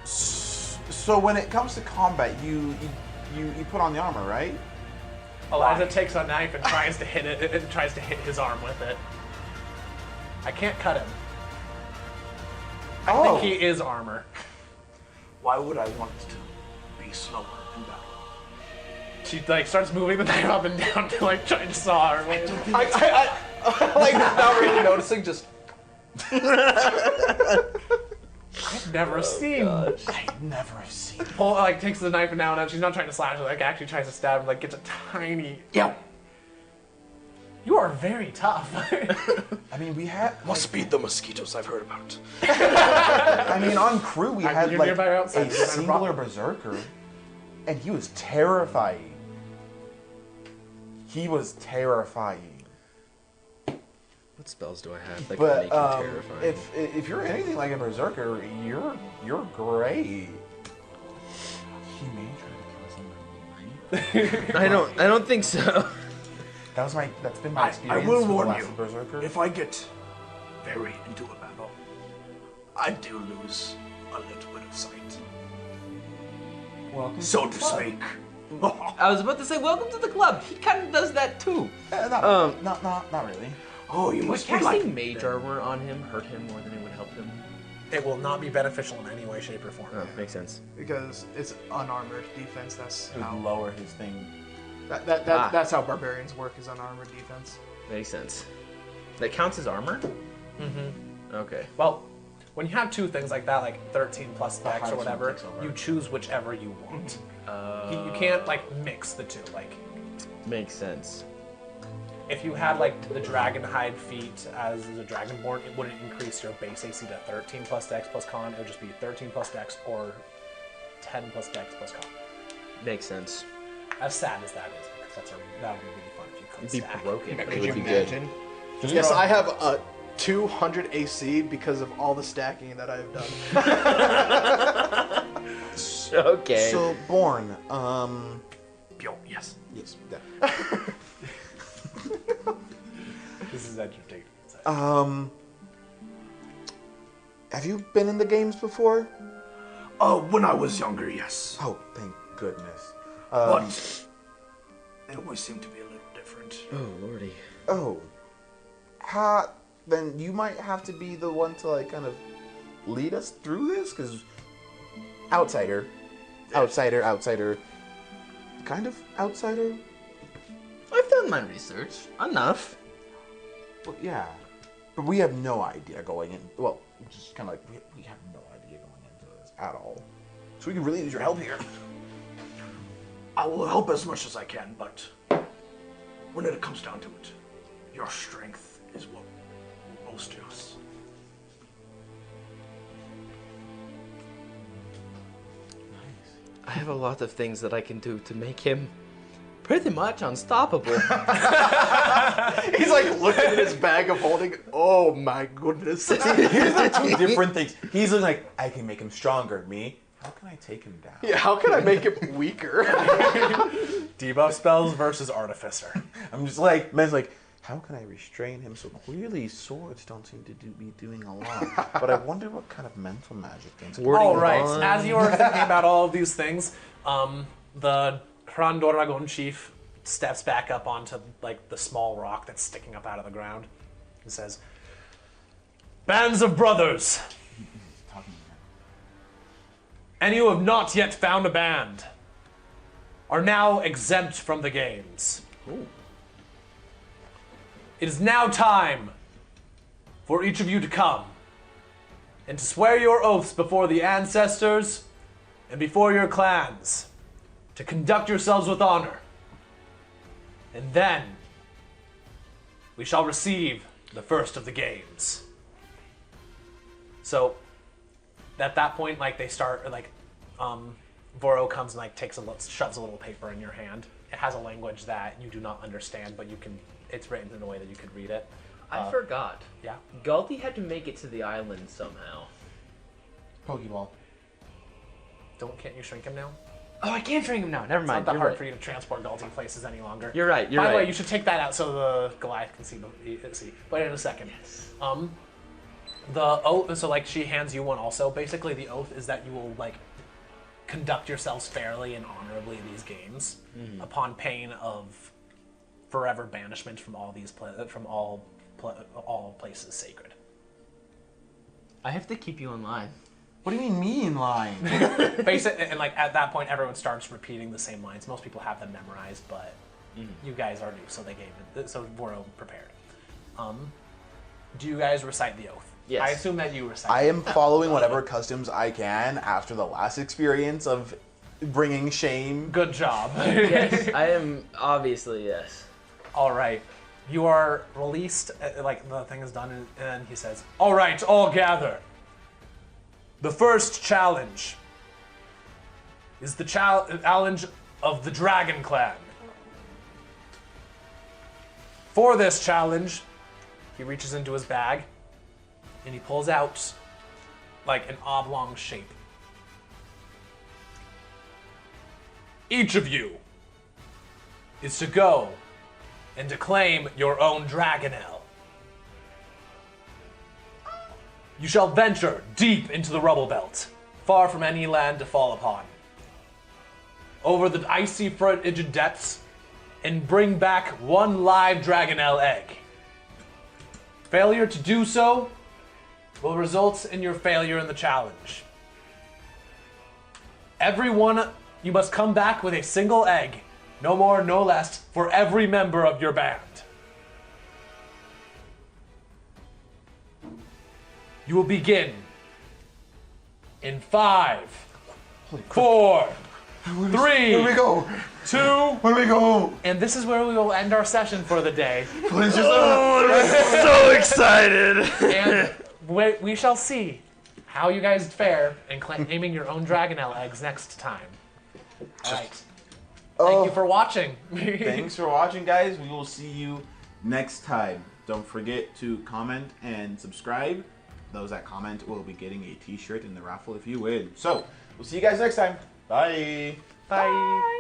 So when it comes to combat, you put on the armor, right? Eliza takes a knife and tries to hit it. And tries to hit his arm with it. I can't cut him. I think he is armor. Why would I want to be slower in battle? She like starts moving the knife up and down to like try and saw her way. I like not really noticing, just I've never seen. I've never seen. Pull like takes the knife now and she's not trying to slash her, like actually tries to stab, like gets a tiny. Yeah. You are very tough. I mean, we had. Must be the mosquitoes I've heard about. I mean, on crew we You're had like nearby or outside, a you're not a singular problem. berserker, and he was terrifying. He was terrifying. What spells do I have that can But make you terrifying? if you're anything like a berserker, you're great. He may try to kill us in the night. I don't think so. That's been my I experience. will with the warn last you. Berserker. If I get very into a battle, I do lose a little bit of sight. Welcome So the to club. speak. I was about to say, welcome to the club. He kind of does that too. Not really. Oh, you Would must be casting like mage armor on him hurt him more than it would help him? It will not be beneficial in any way, shape, or form. Oh, makes sense. because it's unarmored defense. That's It would how lower his thing. that's how barbarians work, is unarmored defense. Makes sense. That counts as armor? Mm-hmm. Okay. Well, when you have two things like that, like 13 plus dex highest or one whatever, takes over. you choose whichever you want. You can't like mix the two. Like Makes sense. if you had like the dragon hide feat as a dragonborn, it wouldn't increase your base AC to 13 plus dex plus con. It would just be 13 plus dex or 10 plus dex plus con. Makes sense. As sad as that is, because that would be really fun if you could It'd be stack. broken. but Could it you would be good. imagine? Yes, I have a 200 AC because of all the stacking that I've done. Okay. So Born, Yo, yes. yes, This is entertaining. have you been in the games before? When I was younger, yes. Oh, thank goodness. But they always seem to be a little different. Oh, lordy. Oh, then you might have to be the one to like kind of lead us through this, because outsider, kind of outsider. I've done my research. Enough. Well, yeah, but we have no idea going in. Well, just kind of like we have no idea going into this at all. So we can really use your help here. I will help as much as I can, but when it comes down to it, your strength is what most to us. I have a lot of things that I can do to make him pretty much unstoppable. He's like looking at his bag of holding. Oh my goodness. Here's the two different things. He's looking like, I can make him stronger. Me, how can I take him down? Yeah, how can I make him weaker? Debuff spells versus artificer. I'm just like, man's like, how can I restrain him? So clearly swords don't seem to be doing a lot. But I wonder what kind of mental magic things. All right. on. As you are thinking about all of these things, the Hrandoragon chief steps back up onto like the small rock that's sticking up out of the ground and says, "Bands of brothers, and you have not yet found a band, are now exempt from the games. It is now time for each of you to come and to swear your oaths before the ancestors and before your clans, to conduct yourselves with honor. And then we shall receive the first of the games." So at that point, like they start, like Voro comes and like shoves a little paper in your hand. It has a language that you do not understand, but it's written in a way that you can read it. I forgot. Yeah. Galti had to make it to the island somehow. Pokeball. Can't you shrink him now? Oh, I can't shrink him now. Never It's mind. not that You're hard right. for you to transport Galti places any longer. You're right. You're By the way, right. you should take that out so the Goliath can see. But in a second. Yes. The oath. So like she hands you one also. Basically, the oath is that you will like conduct yourselves fairly and honorably in these games, upon pain of forever banishment from all these all places sacred. I have to keep you in line. What do you mean me in line? Face it, and like at that point, everyone starts repeating the same lines. Most people have them memorized, but you guys are new, so they gave it. So Voro prepared. Do you guys recite the oath? Yes. I assume that you recite. I am following whatever customs I can after the last experience of bringing shame. Good job. Yes, I am obviously yes. All right. You are released, like the thing is done, and he says, "All right, all gather. The first challenge is the challenge of the Dragon Clan. For this challenge," he reaches into his bag, and he pulls out like an oblong shape. Each of you is to go and to claim your own Dragonelle. You shall venture deep into the rubble belt, far from any land to fall upon, over the icy frigid depths, and bring back one live Dragonelle egg. Failure to do so will result in your failure in the challenge. Everyone, you must come back with a single egg, no more, no less, for every member of your band. You will begin in 5, 4, 3, Where do we go? 2, Where do we go? and this is where we will end our session for the day. Please just. So excited! And we shall see how you guys fare in claiming your own Dragonelle eggs next time. All right. Thank you for watching. Thanks for watching, guys. We will see you next time. Don't forget to comment and subscribe. Those that comment will be getting a t-shirt in the raffle if you win. So, we'll see you guys next time. Bye. Bye.